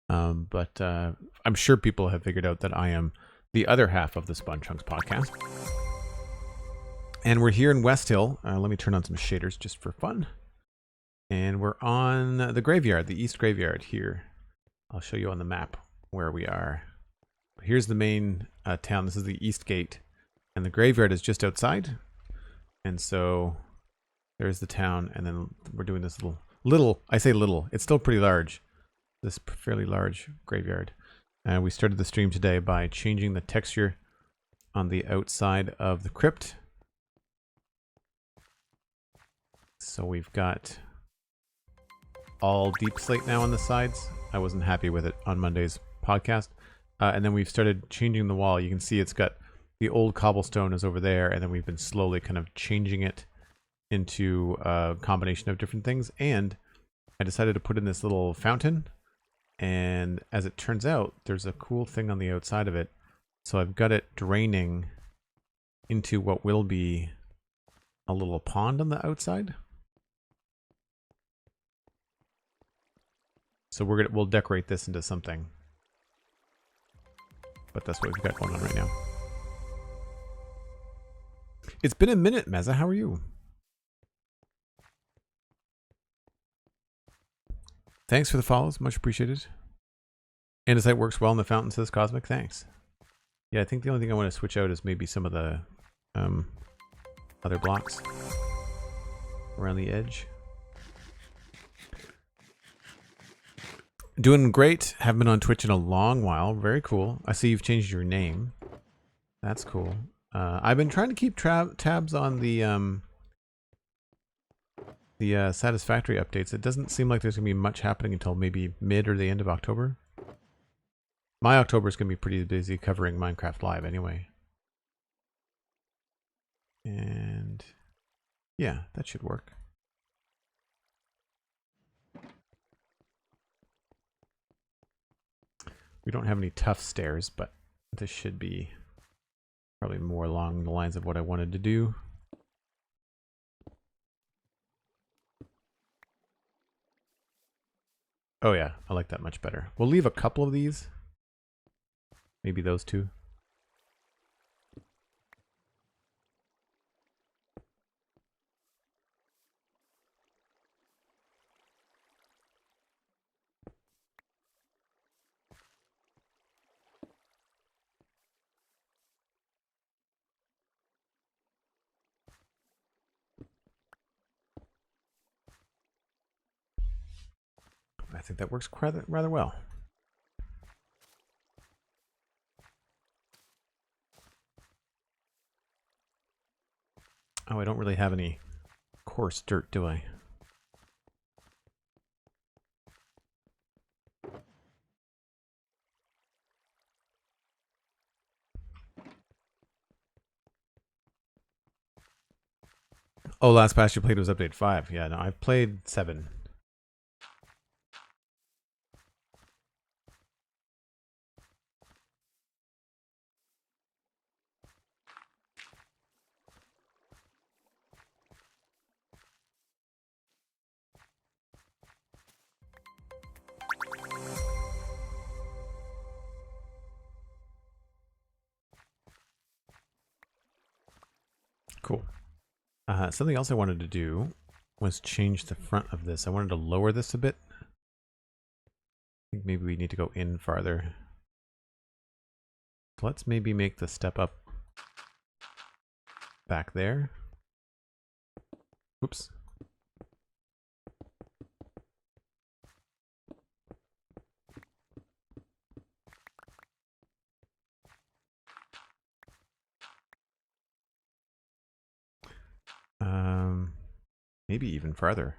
But I'm sure people have figured out that I am the other half of the Spawn Chunks podcast. And we're here in West Hill. Let me turn on some shaders just for fun. And we're on the graveyard, the East Graveyard here. I'll show you on the map where we are. Here's the main town. This is the East Gate. And the graveyard is just outside. And so there's the town. And then we're doing this little, I say little, it's still pretty large. This fairly large graveyard. And we started the stream today by changing the texture on the outside of the crypt. So we've got all deep slate now on the sides. I wasn't happy with it on Monday's podcast. And then we've started changing the wall. You can see it's got the old cobblestone is over there. And then we've been slowly kind of changing it into a combination of different things. And I decided to put in this little fountain. And as it turns out, there's a cool thing on the outside of it. So I've got it draining into what will be a little pond on the outside. So we'll decorate this into something. But that's what we've got going on right now. It's been a minute, Meza. How are you? Thanks for the follows. Much appreciated. Andesite works well in the fountain, says Cosmic. Thanks. Yeah, I think the only thing I want to switch out is maybe some of the other blocks around the edge. Doing great. Haven't been on Twitch in a long while. Very cool. I see you've changed your name. That's cool. I've been trying to keep tabs on the Satisfactory updates. It doesn't seem like there's going to be much happening until maybe mid or the end of October. My October is going to be pretty busy covering Minecraft Live anyway. And yeah, that should work. We don't have any tough stairs, but this should be probably more along the lines of what I wanted to do. Oh yeah, I like that much better. We'll leave a couple of these. Maybe those two. I think that works rather well. Oh, I don't really have any coarse dirt, do I? Oh, last patch you played was update 5. Yeah, no, I've played 7. Cool. Something else I wanted to do was change the front of this. I wanted to lower this a bit. I think maybe we need to go in farther. So let's maybe make the step up back there. Oops. Maybe even farther.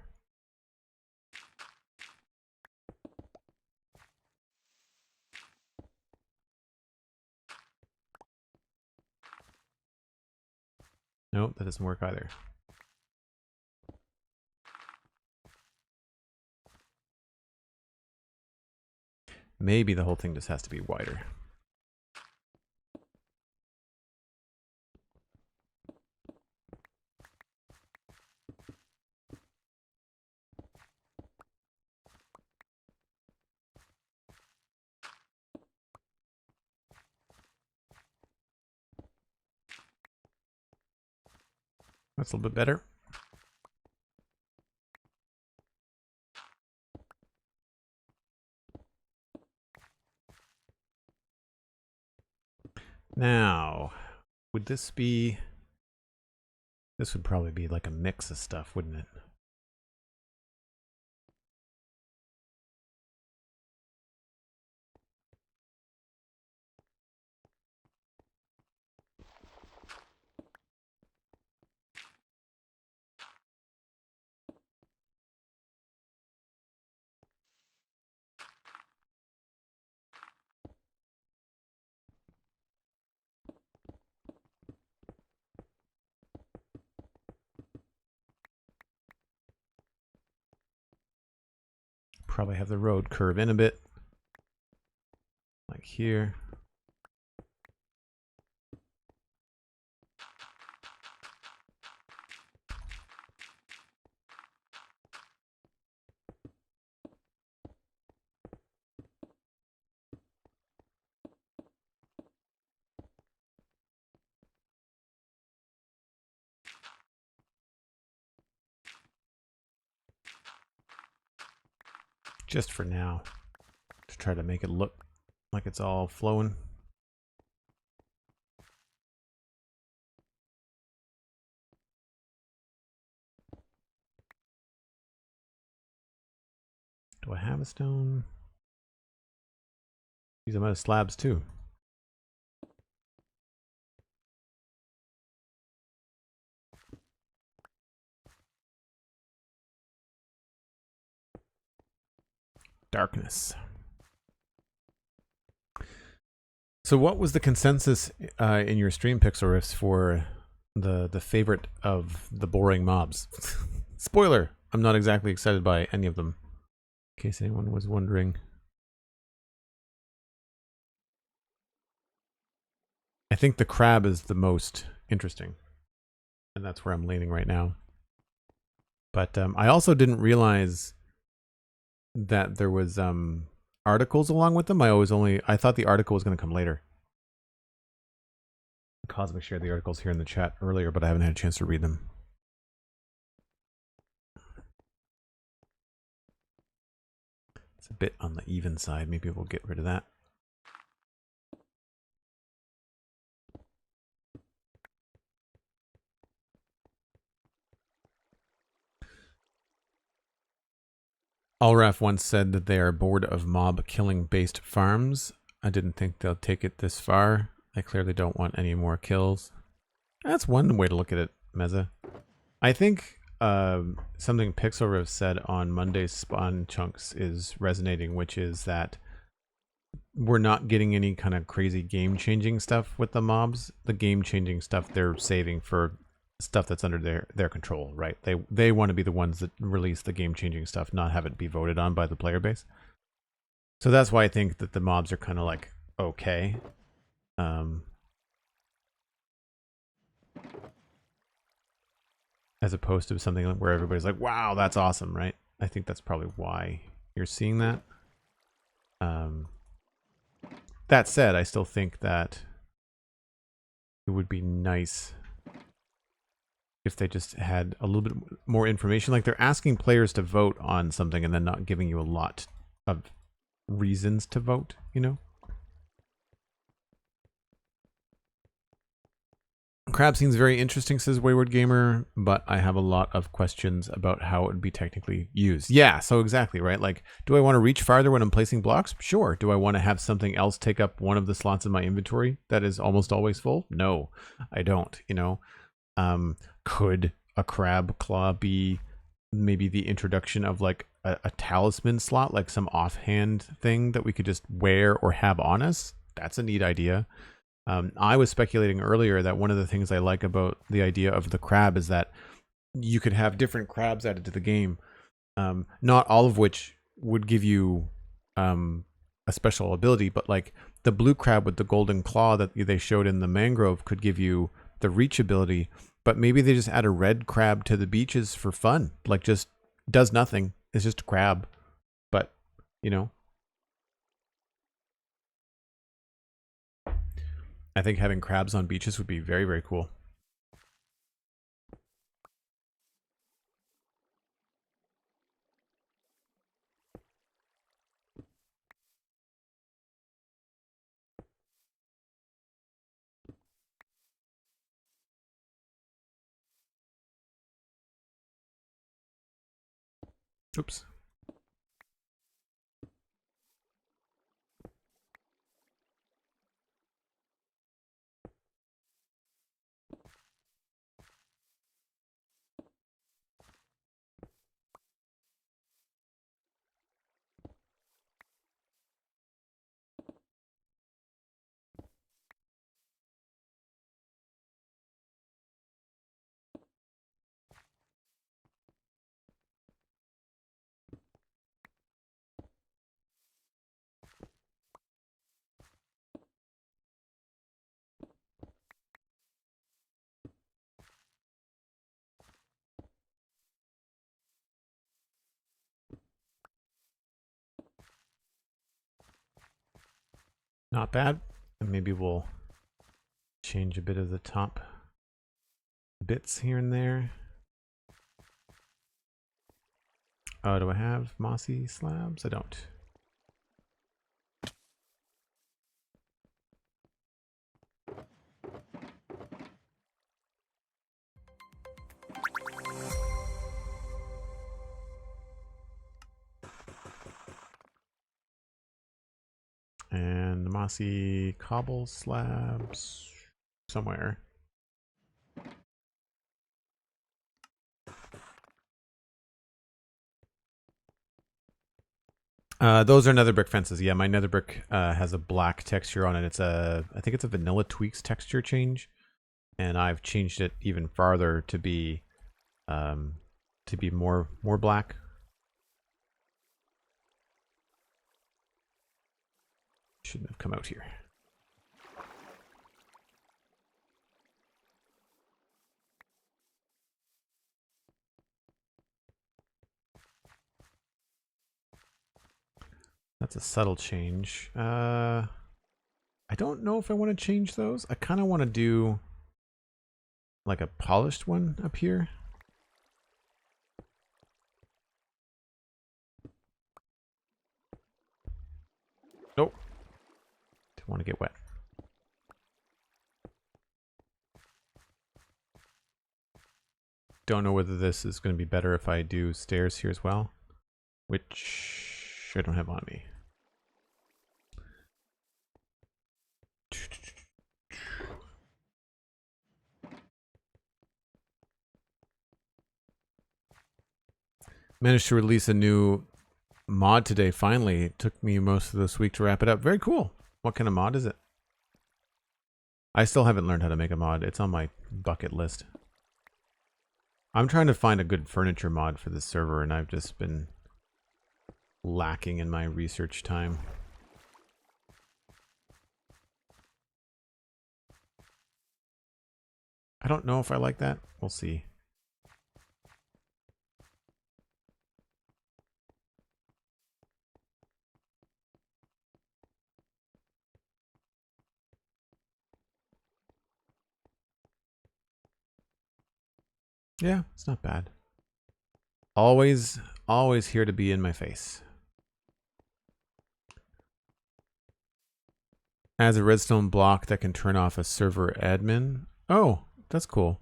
Nope, that doesn't work either. Maybe the whole thing just has to be wider. That's a little bit better. Now, would this be... This would probably be like a mix of stuff, wouldn't it? Probably have the road curve in a bit. Like here. just for now, to try to make it look like it's all flowing. Do I have a stone? These are out of slabs too. Darkness. So what was the consensus in your stream, Pixel Riffs, for the favorite of the boring mobs? Spoiler, I'm not exactly excited by any of them, in case anyone was wondering. I think the crab is the most interesting, and that's where I'm leaning right now. But I also didn't realize that there was articles along with them. I thought the article was going to come later. Cosmic shared the articles here in the chat earlier, but I haven't had a chance to read them. It's a bit on the even side. Maybe we'll get rid of that. Alraf once said that they are bored of mob killing based farms. I didn't think they'll take it this far. They clearly don't want any more kills. That's one way to look at it, Meza. I think something Pixelriff said on Monday's Spawn Chunks is resonating, which is that we're not getting any kind of crazy game-changing stuff with the mobs. The game-changing stuff they're saving for stuff that's under their control, right? They want to be the ones that release the game-changing stuff, not have it be voted on by the player base. So that's why I think that the mobs are kind of like okay. As opposed to something where everybody's like, wow, that's awesome, right? I think that's probably why you're seeing that. That said, I still think that it would be nice if they just had a little bit more information. Like, they're asking players to vote on something and then not giving you a lot of reasons to vote, you know? Crab seems very interesting, says Wayward Gamer, but I have a lot of questions about how it would be technically used. Yeah, so exactly, right? Like, do I want to reach farther when I'm placing blocks? Sure. Do I want to have something else take up one of the slots in my inventory that is almost always full? No, I don't, you know? Could a crab claw be maybe the introduction of like a talisman slot, like some offhand thing that we could just wear or have on us? That's a neat idea. I was speculating earlier that one of the things I like about the idea of the crab is that you could have different crabs added to the game, not all of which would give you a special ability, but like the blue crab with the golden claw that they showed in the mangrove could give you the reach ability, but maybe they just add a red crab to the beaches for fun, like just does nothing. It's just a crab, but you know. I think having crabs on beaches would be very, very cool. Oops. Not bad. And maybe we'll change a bit of the top bits here and there. Oh, do I have mossy slabs? I don't. And the mossy cobble slabs somewhere. Those are nether brick fences. Yeah, my nether brick has a black texture on it. It's I think it's a vanilla tweaks texture change, and I've changed it even farther to be more black. Shouldn't have come out here. That's a subtle change. I don't know if I want to change those. I kind of want to do like a polished one up here. Nope. Don't want to get wet. Don't know whether this is going to be better if I do stairs here as well, which I don't have on me. Managed to release a new mod today, finally. It took me most of this week to wrap it up. Very cool. What kind of mod is it? I still haven't learned how to make a mod. It's on my bucket list. I'm trying to find a good furniture mod for this server, and I've just been lacking in my research time. I don't know if I like that. We'll see. Yeah, it's not bad. Always here to be in my face. As a redstone block that can turn off a server admin. Oh, that's cool.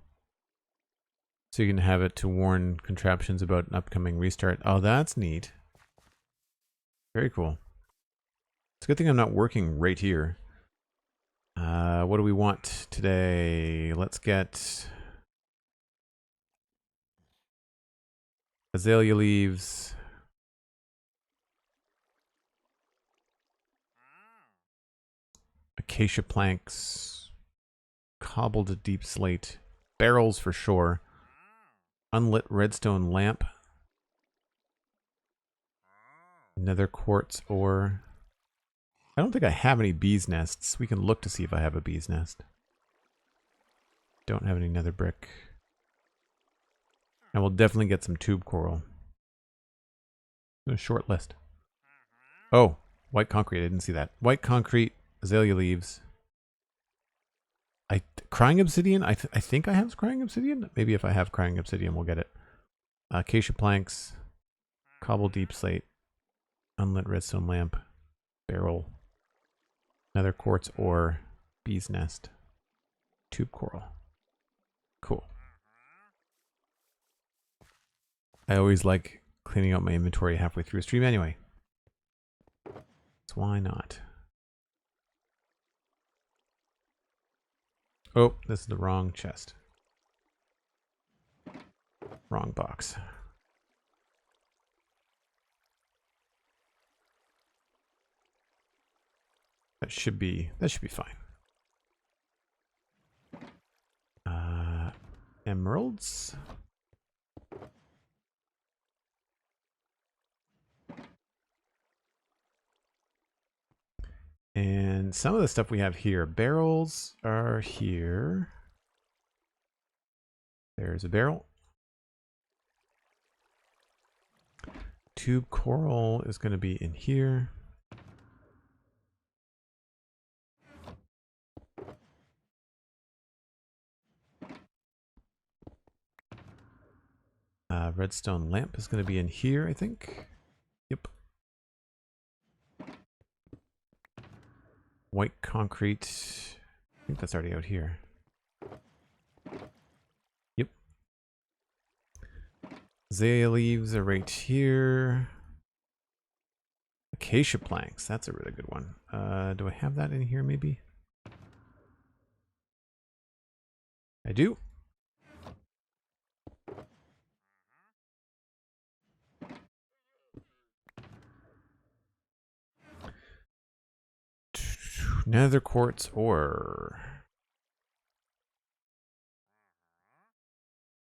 So you can have it to warn contraptions about an upcoming restart. Oh, that's neat. Very cool. It's a good thing I'm not working right here. What do we want today? Let's get azalea leaves. Acacia planks. Cobbled deep slate. Barrels for sure. Unlit redstone lamp. Nether quartz ore. I don't think I have any bees nests. We can look to see if I have a bees nest. Don't have any nether brick. And we'll definitely get some tube coral. A short list. Oh, white concrete. I didn't see that. White concrete, azalea leaves. Crying obsidian. I think I have crying obsidian. Maybe if I have crying obsidian, we'll get it. Acacia planks, cobble deep slate, unlit redstone lamp, barrel, nether quartz ore, bees nest, tube coral. Cool. I always like cleaning out my inventory halfway through a stream anyway. So why not? Oh, this is the wrong chest. Wrong box. That should be fine. Emeralds. And some of the stuff we have here. Barrels are here. There's a barrel. Tube coral is going to be in here. Redstone lamp is going to be in here, I think. Yep. White concrete. I think that's already out here. Yep. Azalea leaves are right here. Acacia planks. That's a really good one. Do I have that in here maybe? I do. Nether quartz ore.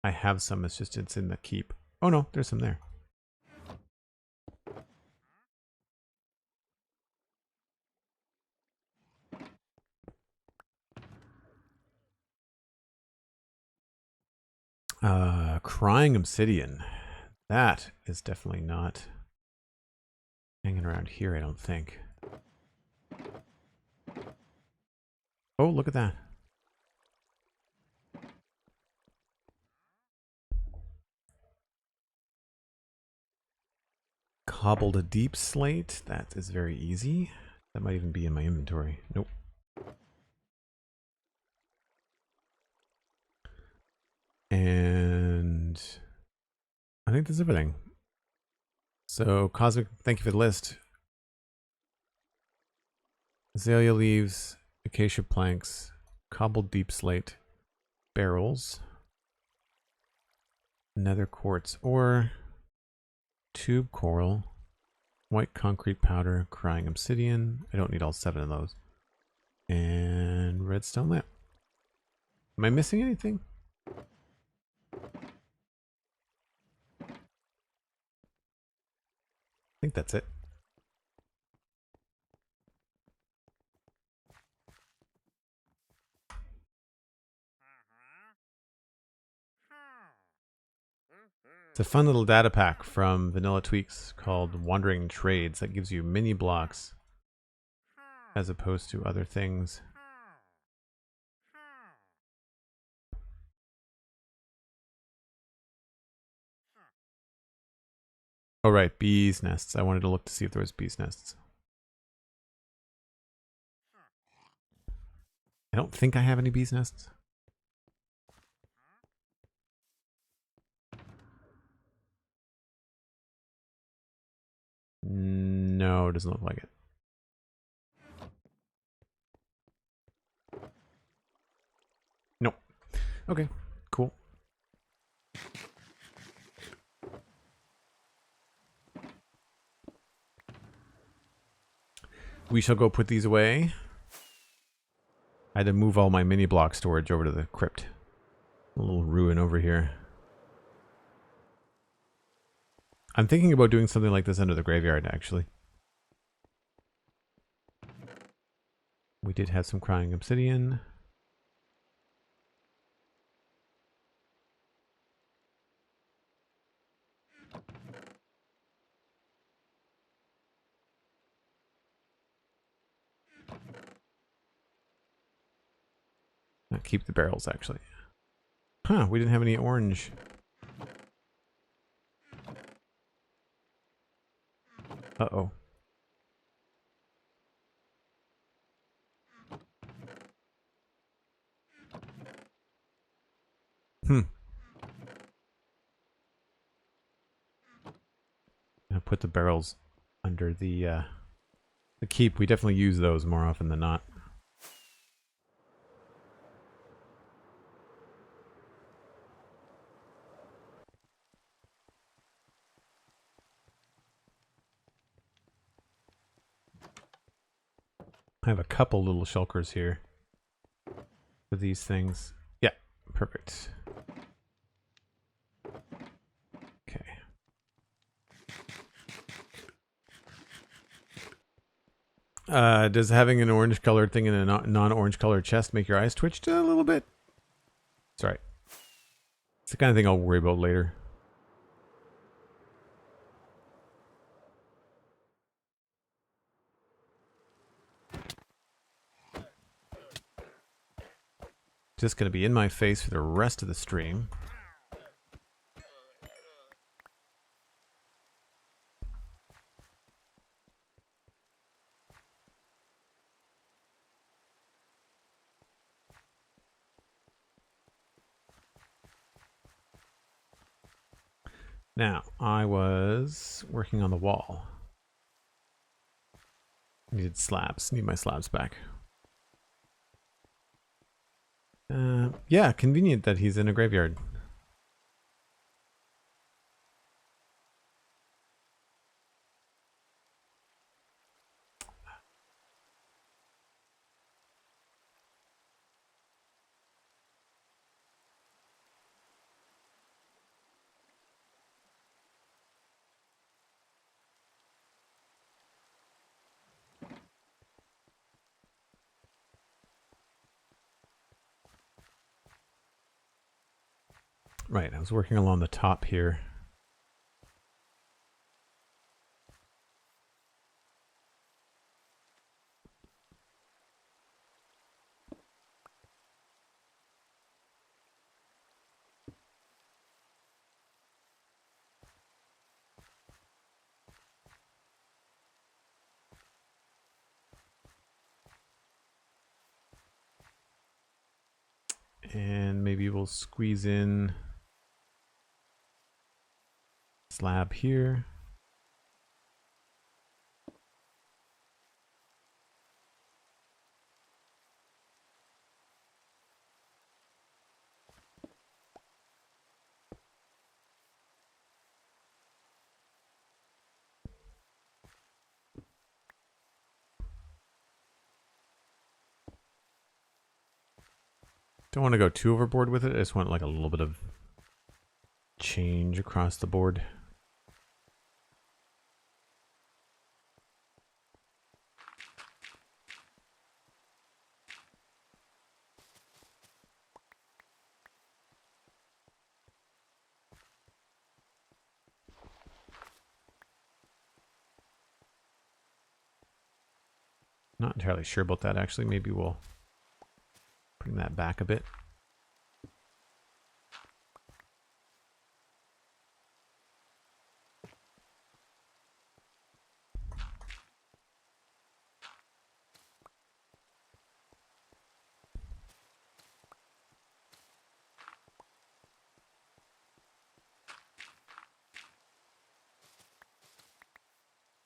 I have some, it's just it's in the keep. Oh no, there's some there. Crying obsidian. That is definitely not hanging around here, I don't think. Oh, look at that. Cobbled a deep slate. That is very easy. That might even be in my inventory. Nope. And I think that's everything. So, Cosmic, thank you for the list. Azalea leaves, acacia planks, cobbled deep slate, barrels, nether quartz ore, tube coral, white concrete powder, crying obsidian. I don't need all 7 of those. And redstone lamp. Am I missing anything? I think that's it. It's a fun little data pack from Vanilla Tweaks called Wandering Trades that gives you mini blocks as opposed to other things. Oh right, bees nests. I wanted to look to see if there was bees nests. I don't think I have any bees nests. No, it doesn't look like it. Nope. Okay, cool. We shall go put these away. I had to move all my mini block storage over to the crypt. A little ruin over here. I'm thinking about doing something like this under the graveyard, actually. We did have some crying obsidian. Keep the barrels, actually. Huh, we didn't have any orange. Uh-oh. I'll put the barrels under the keep. We definitely use those more often than not. I have a couple little shulkers here for these things. Yeah, perfect. Okay. Does having an orange colored thing in a non-orange colored chest make your eyes twitch a little bit? It's all right. It's the kind of thing I'll worry about later. Just going to be in my face for the rest of the stream. Now, I was working on the wall. Needed slabs. Need my slabs back. Yeah, convenient that he's in a graveyard. Right, I was working along the top here. And maybe we'll squeeze in slab here. Don't want to go too overboard with it. I just want like a little bit of change across the board. Not entirely sure about that actually. Maybe we'll bring that back a bit.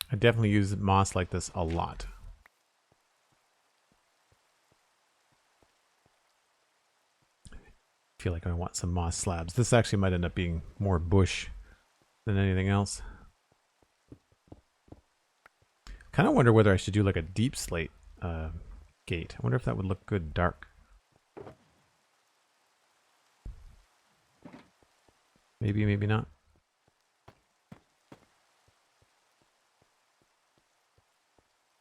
I definitely use moss like this a lot. I feel like I want some moss slabs. This actually might end up being more bush than anything else. Kind of wonder whether I should do like a deep slate gate. I wonder if that would look good dark. Maybe, maybe not.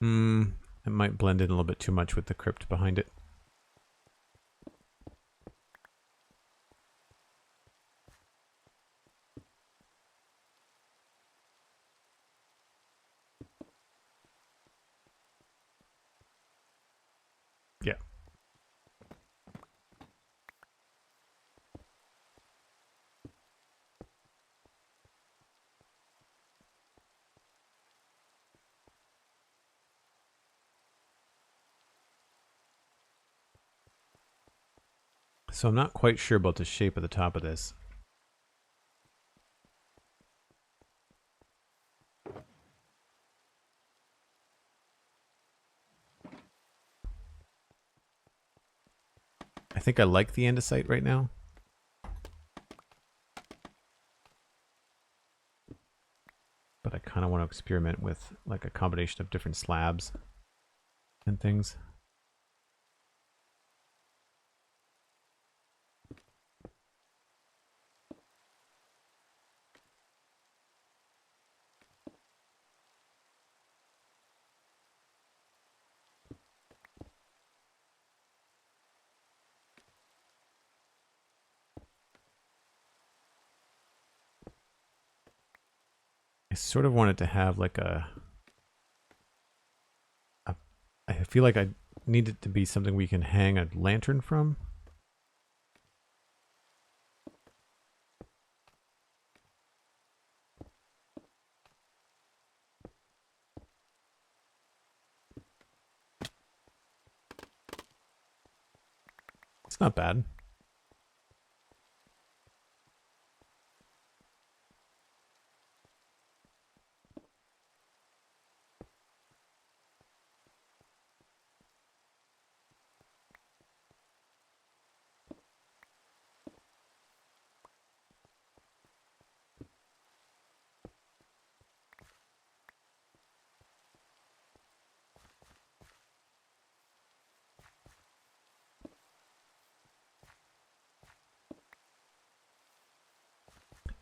It might blend in a little bit too much with the crypt behind it. Yeah. So I'm not quite sure about the shape of the top of this. I think I like the andesite right now. But I kind of want to experiment with like a combination of different slabs and things. I sort of want it to have like I feel like I need it to be something we can hang a lantern from. It's not bad.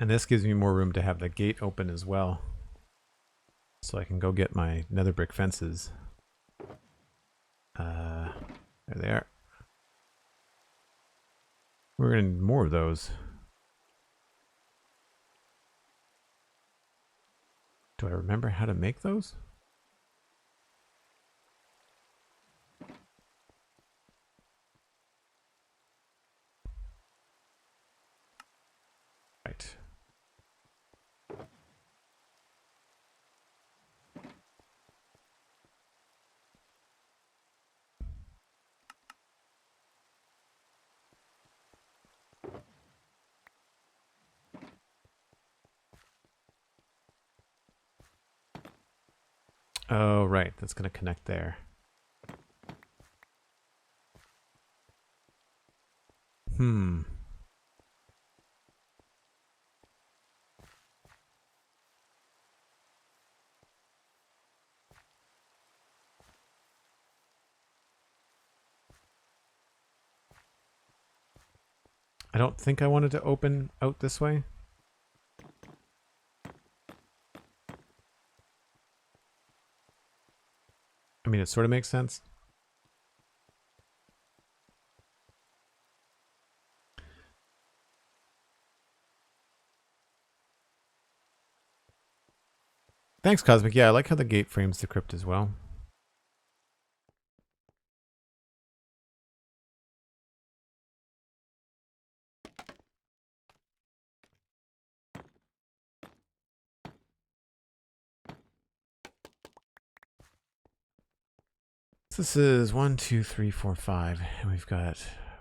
And this gives me more room to have the gate open as well. So I can go get my nether brick fences. There they are. We're going to need more of those. Do I remember how to make those? Right. Oh, right. That's going to connect there. I don't think I wanted to open out this way. I mean, it sort of makes sense. Thanks, Cosmic. Yeah, I like how the gate frames the crypt as well. This is 1, 2, 3, 4, 5, and we've got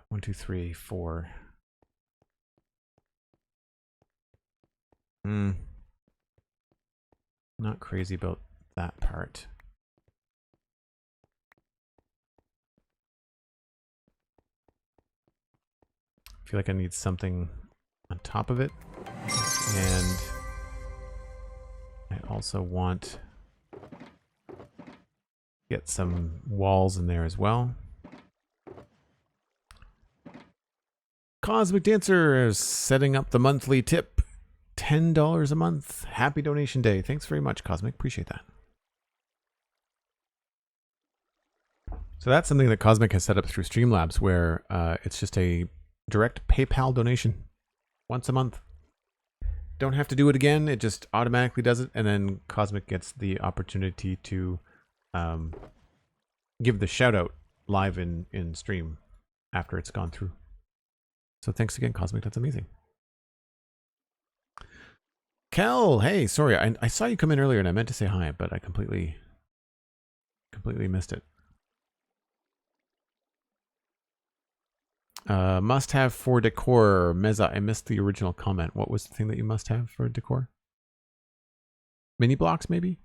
1, 2, 3, 4. Not crazy about that part. I feel like I need something on top of it, and I also want to get some walls in there as well. Cosmic Dancer is setting up the monthly tip. $10 a month. Happy donation day. Thanks very much, Cosmic. Appreciate that. So that's something that Cosmic has set up through Streamlabs, where it's just a direct PayPal donation once a month. Don't have to do it again. It just automatically does it. And then Cosmic gets the opportunity to give the shout out live in stream after it's gone through. So thanks again, Cosmic. That's amazing. Kel, hey, sorry, I saw you come in earlier and I meant to say hi, but I completely missed it. Must have for decor. Meza, I missed the original comment. What was the thing that you must have for decor? Mini blocks, maybe?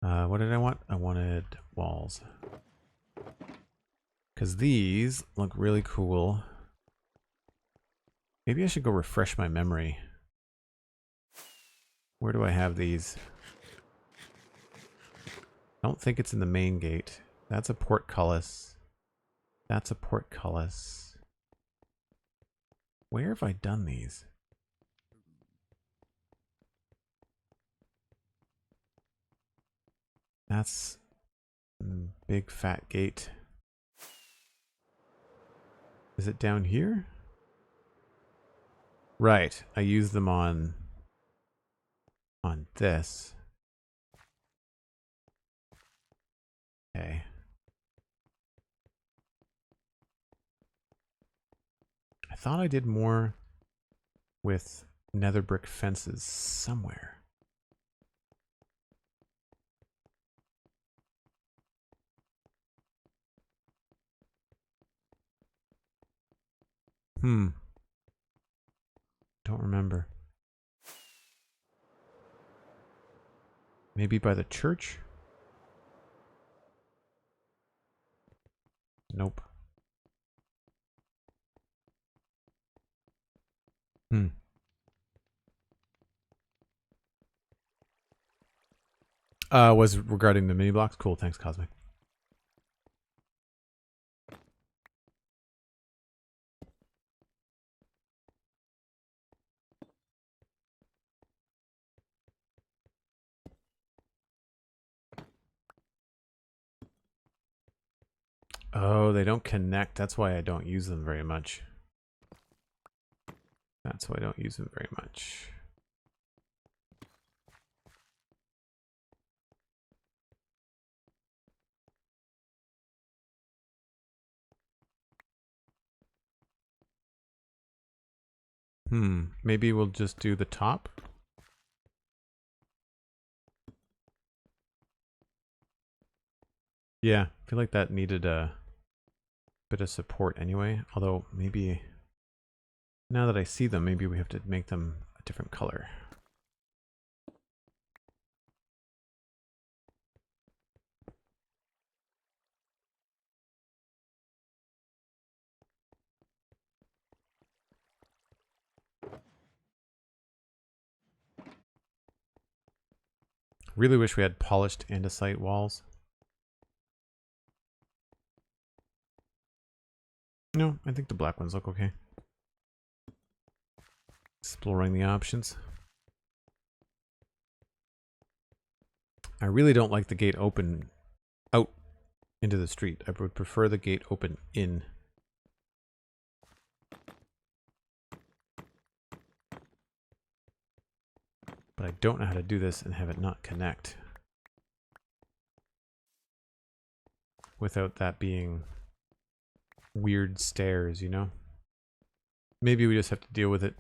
What did I want? I wanted walls. Because these look really cool. Maybe I should go refresh my memory. Where do I have these? I don't think it's in the main gate. That's a portcullis. That's a portcullis. Where have I done these? That's big fat gate. Is it down here? Right. I use them on this. Okay. I thought I did more with nether brick fences somewhere. Don't remember. Maybe by the church? Nope. Was regarding the mini blocks. Cool, thanks, Cosmic. Oh, they don't connect. That's why I don't use them very much. That's why I don't use them very much. Maybe we'll just do the top. Yeah, I feel like that needed a bit of support anyway. Although maybe now that I see them, maybe we have to make them a different color. Really wish we had polished andesite walls. No, I think the black ones look okay. Exploring the options. I really don't like the gate open out into the street. I would prefer the gate open in. But I don't know how to do this and have it not connect without that being weird stairs, you know? Maybe we just have to deal with it.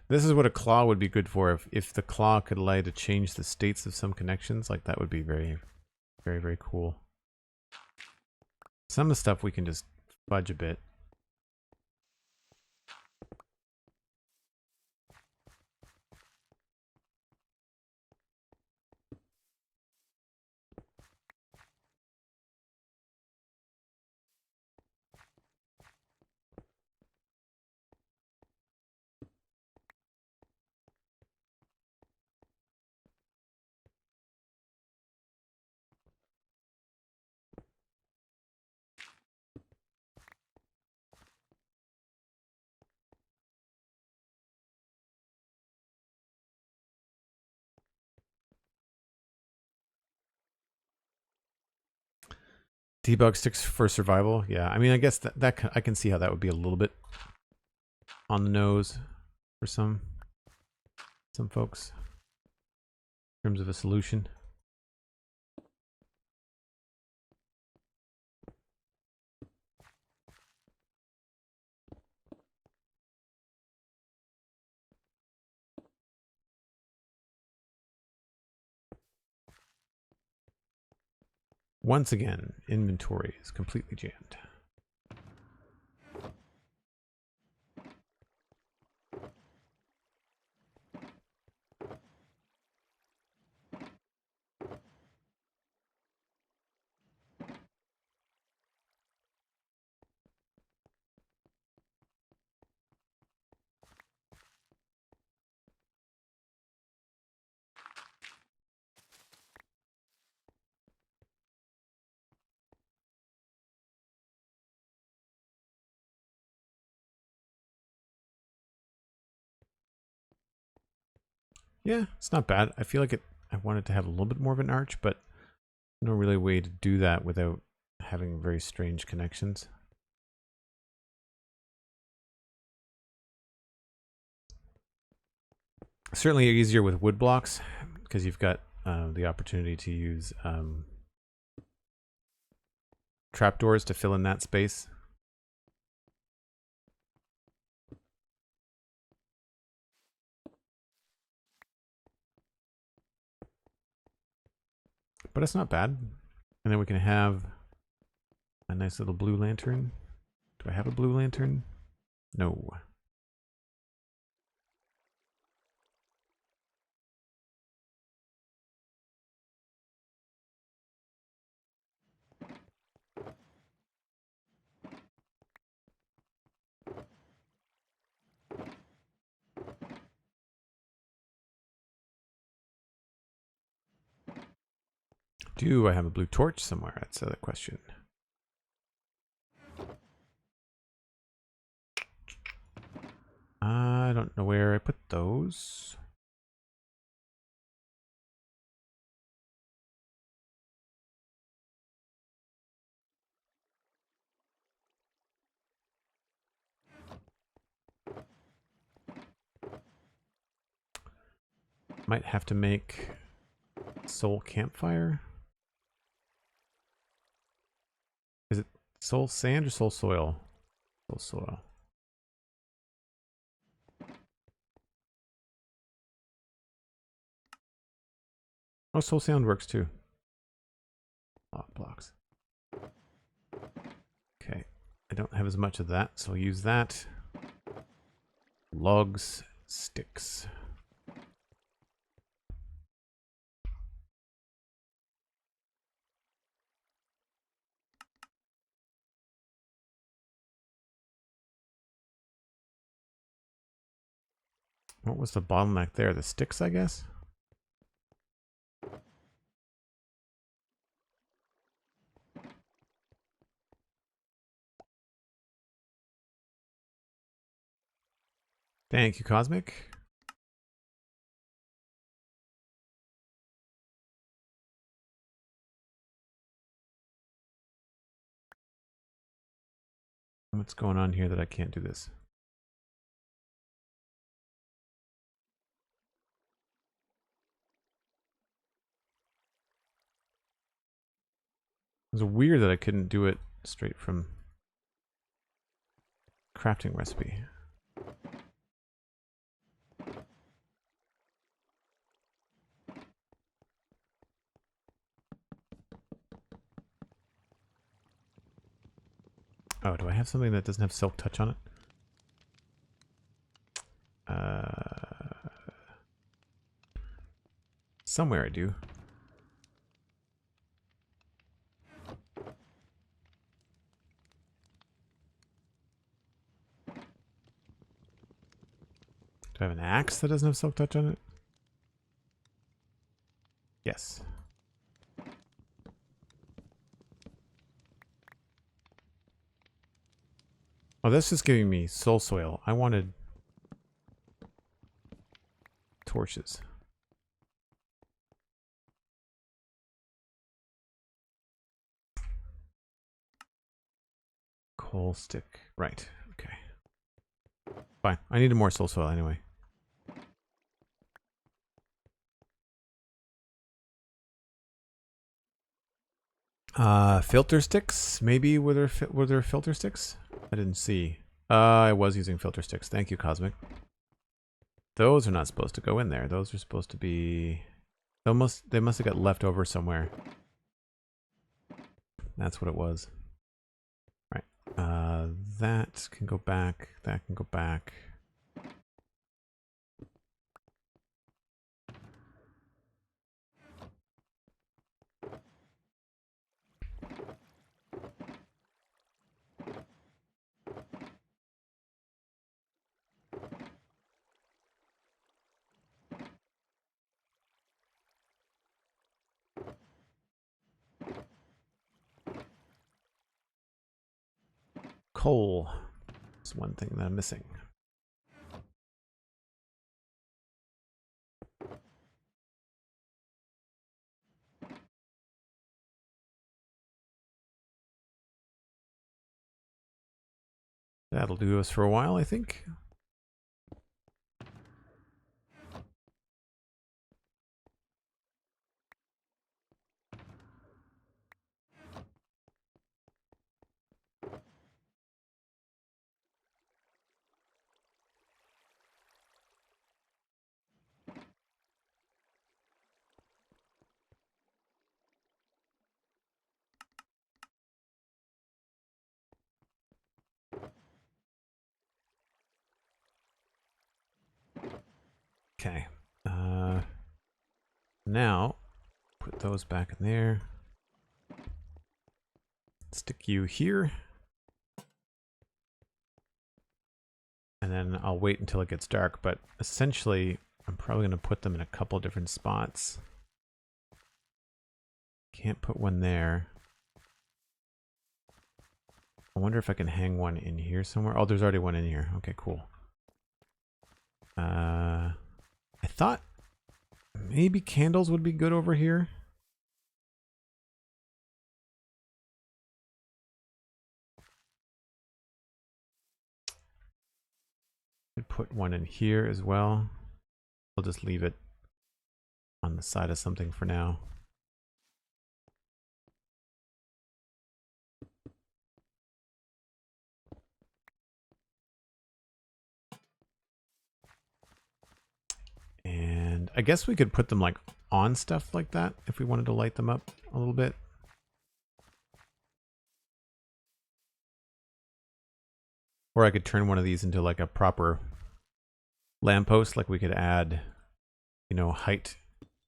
This is what a claw would be good for. If the claw could allow you to change the states of some connections, like that would be very, very, very cool. Some of the stuff we can just fudge a bit. Debug sticks for survival. Yeah, I mean, I guess that I can see how that would be a little bit on the nose for some folks in terms of a solution. Once again, inventory is completely jammed. Yeah, it's not bad. I feel like I wanted to have a little bit more of an arch, but no really way to do that without having very strange connections. Certainly easier with wood blocks because you've got the opportunity to use trapdoors to fill in that space. But it's not bad. And then we can have a nice little blue lantern. Do I have a blue lantern? No. Do I have a blue torch somewhere? That's the other question. I don't know where I put those. Might have to make soul campfire. Is it soul sand or soul soil? Soul soil. Oh, soul sand works too. Blocks. Okay. I don't have as much of that, so I'll use that. Logs, sticks. What was the bottleneck there? The sticks, I guess? Thank you, Cosmic. What's going on here that I can't do this? It was weird that I couldn't do it straight from crafting recipe. Oh, do I have something that doesn't have silk touch on it? Somewhere I do. Do I have an axe that doesn't have silk touch on it? Yes. Oh, that's just giving me soul soil. I wanted torches. Coal stick. Right. Okay. Fine. I needed more soul soil anyway. Filter sticks? Maybe were there filter sticks? I didn't see. I was using filter sticks. Thank you, Cosmic. Those are not supposed to go in there. Those are supposed to be... They must have got left over somewhere. That's what it was. Right. That can go back. That can go back. Coal is one thing that I'm missing. That'll do us for a while, I think. Okay. Now, put those back in there. Stick you here. And then I'll wait until it gets dark, but essentially I'm probably going to put them in a couple different spots. Can't put one there. I wonder if I can hang one in here somewhere. Oh, there's already one in here. Okay, cool. I thought maybe candles would be good over here. I'd put one in here as well. I'll just leave it on the side of something for now. And I guess we could put them like on stuff like that if we wanted to light them up a little bit. Or I could turn one of these into like a proper lamppost. Like we could add, you know, height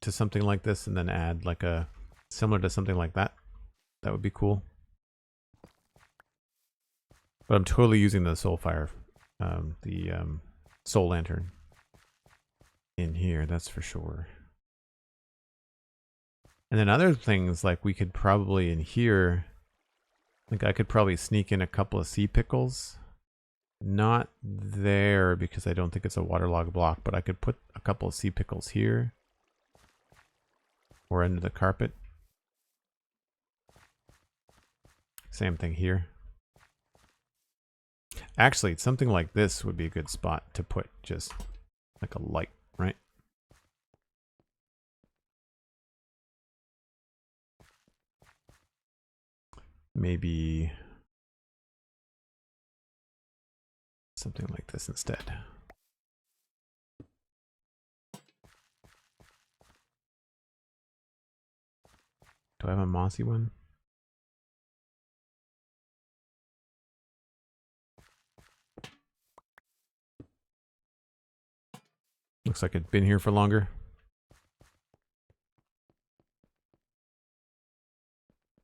to something like this and then add like a similar to something like that. That would be cool. But I'm totally using the Soulfire, Soul Lantern in here, that's for sure. And then other things like we could probably in here, like I could probably sneak in a couple of sea pickles. Not there because I don't think it's a waterlogged block, but I could put a couple of sea pickles here or under the carpet. Same thing here. Actually, something like this would be a good spot to put just like a light, right? Maybe something like this instead. Do I have a mossy one? Looks like it'd been here for longer.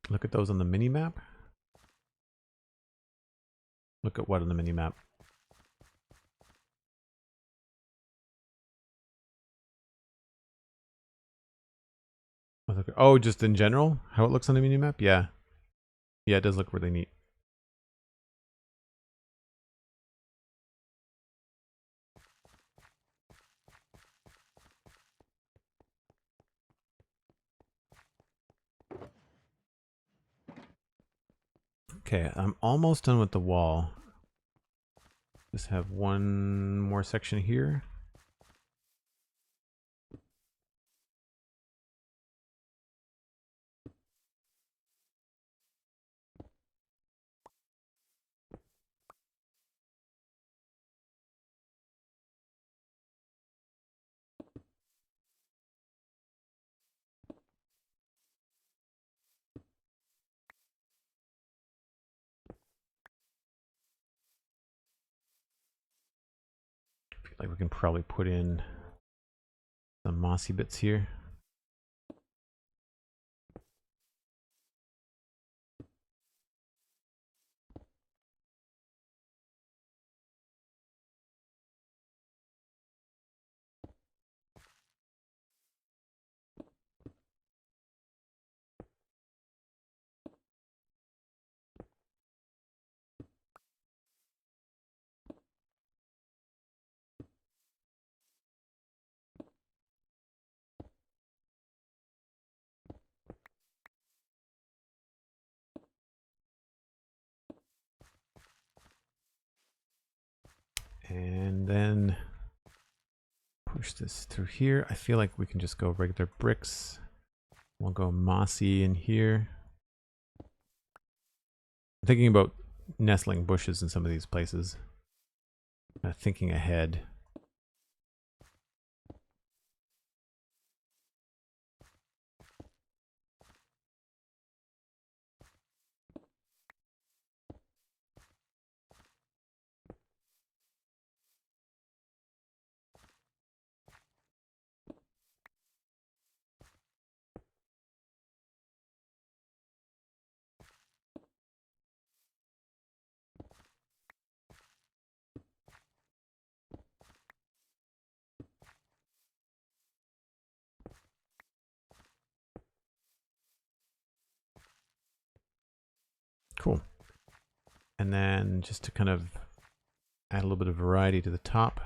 Look at those on the mini map. Look at what on the mini map? Oh, just in general? How it looks on the mini map? Yeah. Yeah, it does look really neat. Okay, I'm almost done with the wall. Just have one more section here. I feel like we can probably put in some mossy bits here. And then push this through here. I feel like we can just go regular bricks. We'll go mossy in here. I'm thinking about nestling bushes in some of these places. Thinking ahead. Cool. And then just to kind of add a little bit of variety to the top.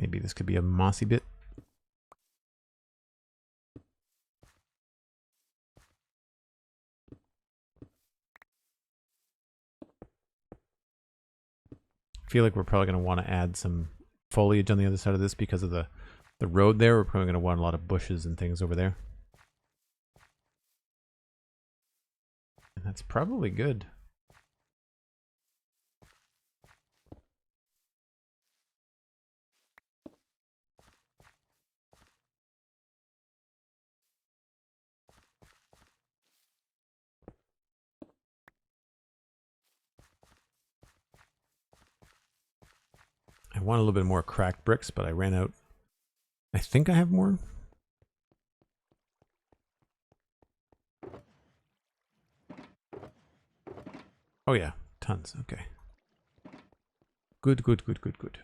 Maybe this could be a mossy bit. I feel like we're probably going to want to add some foliage on the other side of this because of the road there. We're probably going to want a lot of bushes and things over there. And that's probably good. I want a little bit more cracked bricks, but I ran out. I think I have more. Oh yeah, tons. Okay. Good, good, good, good, good.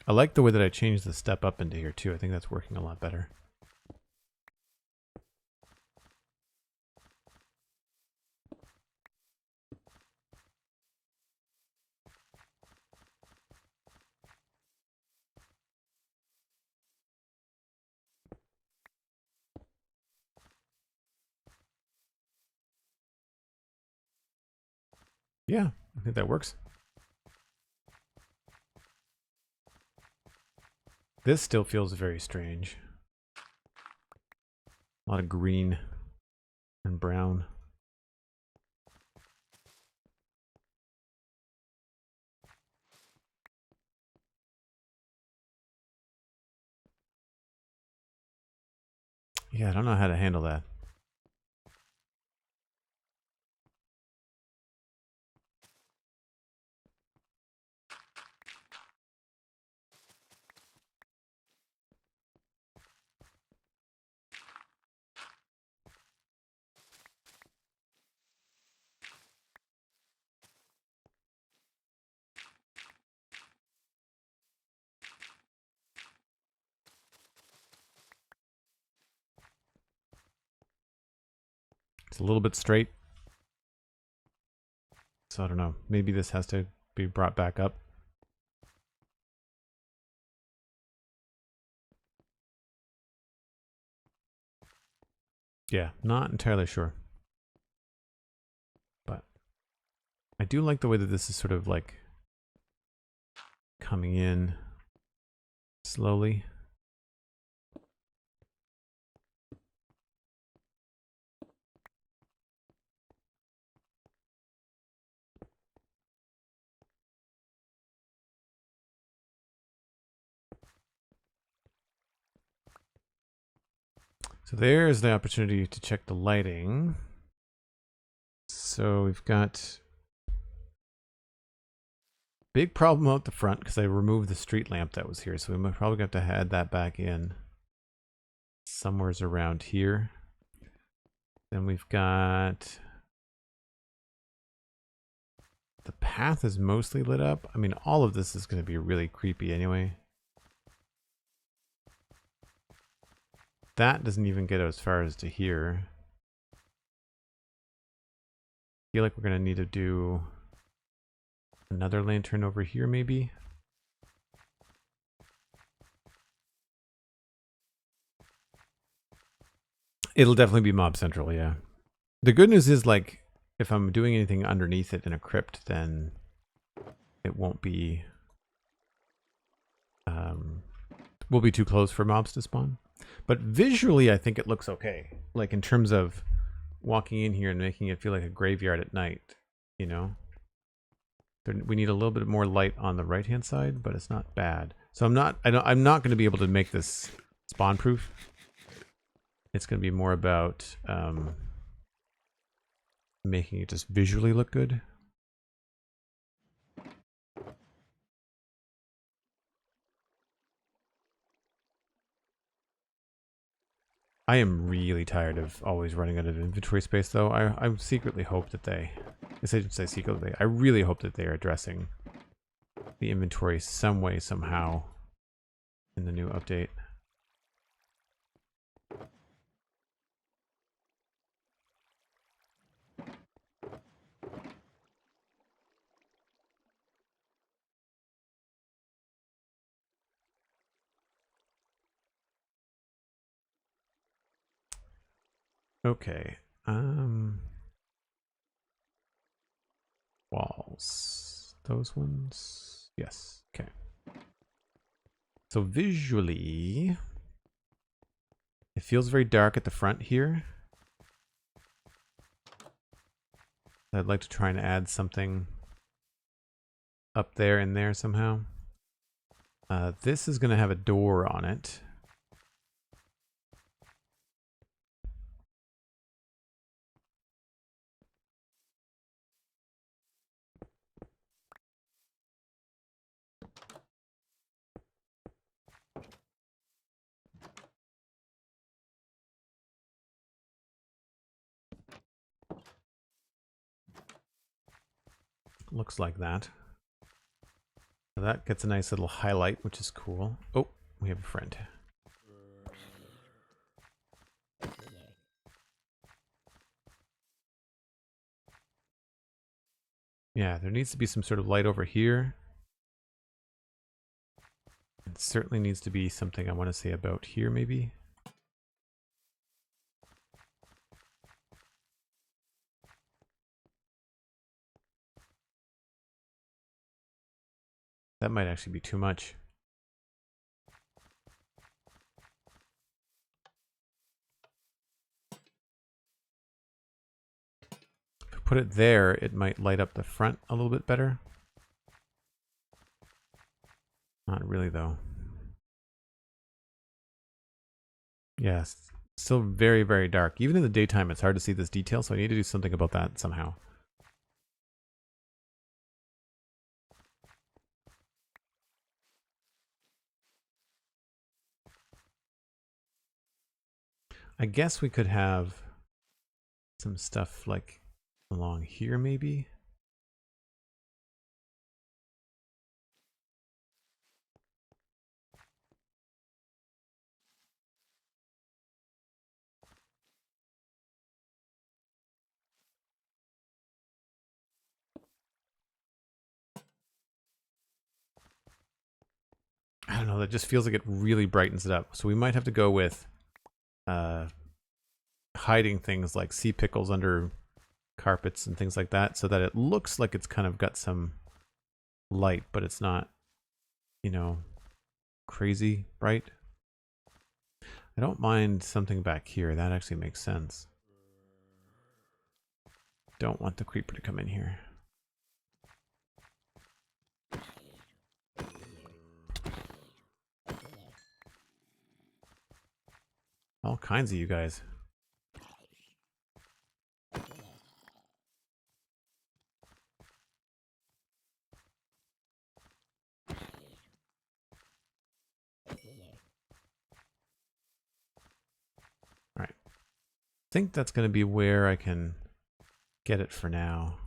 I like the way that I changed the step up into here too. I think that's working a lot better. Yeah, I think that works. This still feels very strange. A lot of green and brown. Yeah, I don't know how to handle that. It's a little bit straight. So I don't know. Maybe this has to be brought back up. Yeah, not entirely sure. But I do like the way that this is sort of like coming in slowly. So there's the opportunity to check the lighting. So we've got big problem out the front because I removed the street lamp that was here. So we might probably have to add that back in somewhere's around here. Then we've got the path is mostly lit up. I mean, all of this is going to be really creepy anyway. That doesn't even get as far as to here. I feel like we're going to need to do another lantern over here maybe. It'll definitely be mob central, yeah. The good news is, like, if I'm doing anything underneath it in a crypt, then it won't be will be too close for mobs to spawn. But visually I think it looks okay. Like in terms of walking in here and making it feel like a graveyard at night, you know? We need a little bit more light on the right hand side, but it's not bad. So I'm not going to be able to make this spawn proof. It's going to be more about making it just visually look good. I am really tired of always running out of inventory space, though. I secretly hope that I shouldn't say secretly, I really hope that they are addressing the inventory some way, somehow in the new update. Okay. Walls. Those ones? Yes. Okay. So visually, it feels very dark at the front here. I'd like to try and add something up there and there somehow. This is going to have a door on it. Looks like that. So that gets a nice little highlight, which is cool. Oh, we have a friend. Yeah, there needs to be some sort of light over here. It certainly needs to be something I want to say about here, maybe. That might actually be too much. If I put it there, it might light up the front a little bit better. Not really, though. Yes, still very, very dark. Even in the daytime, it's hard to see this detail, so I need to do something about that somehow. I guess we could have some stuff like along here, maybe. I don't know, that just feels like it really brightens it up. So we might have to go with hiding things like sea pickles under carpets and things like that so that it looks like it's kind of got some light, but it's not, you know, crazy bright. I don't mind something back here. That actually makes sense. Don't want the creeper to come in here. All kinds of you guys. Alright. I think that's going to be where I can get it for now.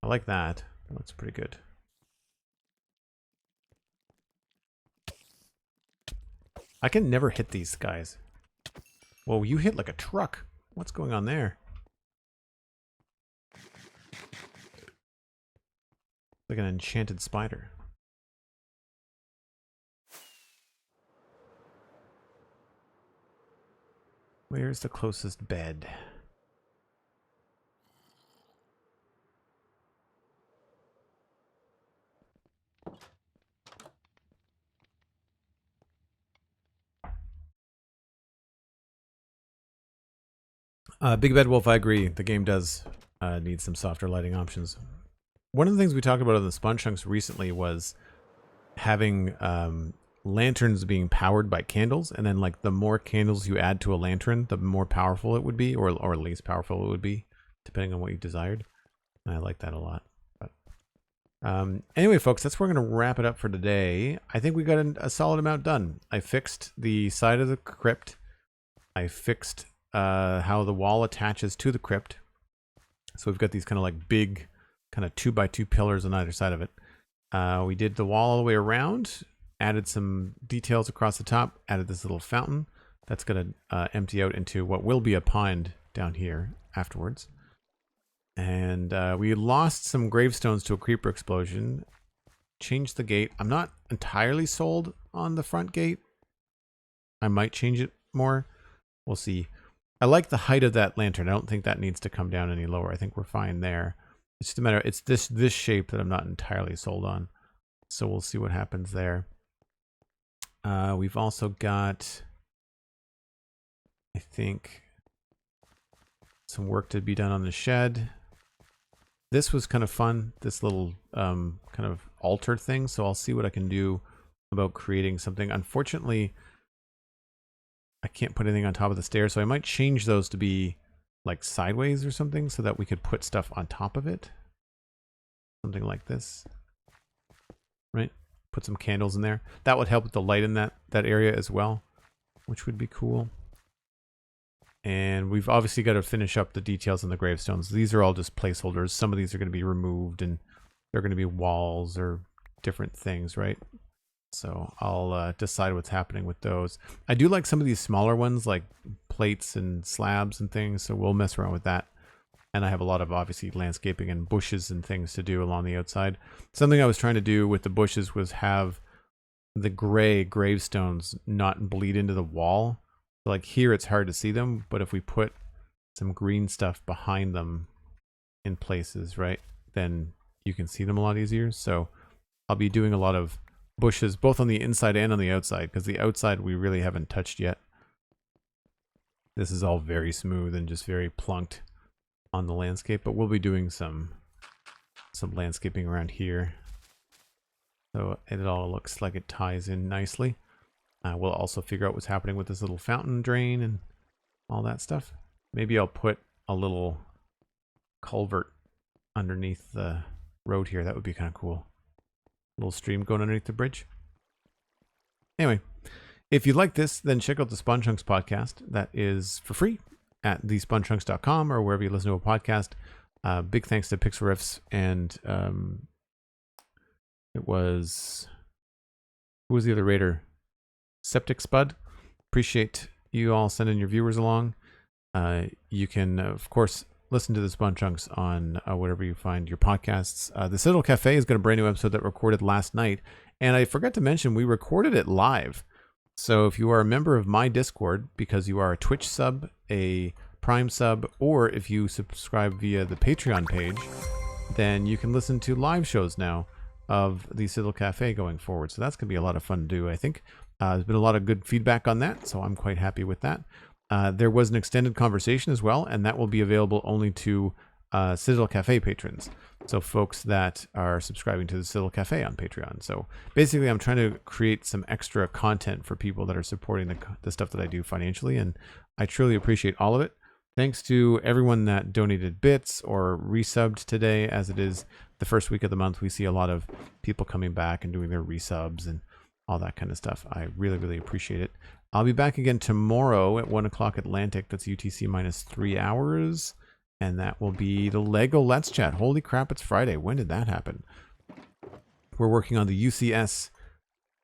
I like that. That looks pretty good. I can never hit these guys. Whoa, you hit like a truck. What's going on there? Like an enchanted spider. Where's the closest bed? Big Bad Wolf, I agree. The game does need some softer lighting options. One of the things we talked about in the Sponge Chunks recently was having lanterns being powered by candles, and then like the more candles you add to a lantern, the more powerful it would be, or least powerful it would be, depending on what you desired. And I like that a lot. But anyway, folks, that's where we're going to wrap it up for today. I think we got a solid amount done. I fixed the side of the crypt. I fixed how the wall attaches to the crypt. So we've got these kind of like big kind of 2x2 pillars on either side of it. We did the wall all the way around, added some details across the top, added this little fountain that's going to empty out into what will be a pond down here afterwards. And we lost some gravestones to a creeper explosion, changed the gate. I'm not entirely sold on the front gate. I might change it more. We'll see. I like the height of that lantern. I don't think that needs to come down any lower. I think we're fine there. It's just a matter, it's this shape that I'm not entirely sold on. So we'll see what happens there. We've also got, I think, some work to be done on the shed. This was kind of fun, this little kind of altar thing. So I'll see what I can do about creating something. Unfortunately, I can't put anything on top of the stairs, so I might change those to be like sideways or something so that we could put stuff on top of it. Something like this, right? Put some candles in there. That would help with the light in that area as well, which would be cool. And we've obviously got to finish up the details on the gravestones. These are all just placeholders. Some of these are going to be removed and they're going to be walls or different things, right? So I'll decide what's happening with those. I do like some of these smaller ones, like plates and slabs and things, so we'll mess around with that. And I have a lot of, obviously, landscaping and bushes and things to do along the outside. Something I was trying to do with the bushes was have the gray gravestones not bleed into the wall. So like here, it's hard to see them, but if we put some green stuff behind them in places, right, then you can see them a lot easier. So I'll be doing a lot of bushes, both on the inside and on the outside, because the outside we really haven't touched yet. This is all very smooth and just very plunked on the landscape, but we'll be doing some landscaping around here. So it all looks like it ties in nicely. We'll also figure out what's happening with this little fountain drain and all that stuff. Maybe I'll put a little culvert underneath the road here. That would be kind of cool. A little stream going underneath the bridge. Anyway, if you like this, then check out the Spawn Chunks podcast. That is for free at thespawnchunks.com or wherever you listen to a podcast. Big thanks to Pixel Riffs and it was, who was the other raider? Septic Spud. Appreciate you all sending your viewers along. You can, of course, listen to the Spawn Chunks on whatever you find your podcasts. The Citadel Cafe has got a brand new episode that recorded last night. And I forgot to mention, we recorded it live. So if you are a member of my Discord, because you are a Twitch sub, a Prime sub, or if you subscribe via the Patreon page, then you can listen to live shows now of the Citadel Cafe going forward. So that's going to be a lot of fun to do, I think. There's been a lot of good feedback on that, so I'm quite happy with that. There was an extended conversation as well, and that will be available only to Citadel Cafe patrons. So folks that are subscribing to the Citadel Cafe on Patreon. So basically, I'm trying to create some extra content for people that are supporting the stuff that I do financially, and I truly appreciate all of it. Thanks to everyone that donated bits or resubbed today, as it is the first week of the month. We see a lot of people coming back and doing their resubs and all that kind of stuff. I really, really appreciate it. I'll be back again tomorrow at 1 o'clock Atlantic. That's UTC minus 3 hours. And that will be the Lego Let's Chat. Holy crap, it's Friday. When did that happen? We're working on the UCS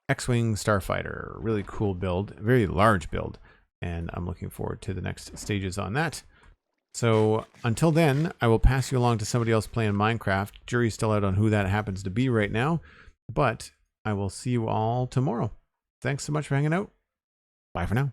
X-Wing Starfighter. Really cool build. Very large build. And I'm looking forward to the next stages on that. So until then, I will pass you along to somebody else playing Minecraft. Jury's still out on who that happens to be right now. But I will see you all tomorrow. Thanks so much for hanging out. Bye for now.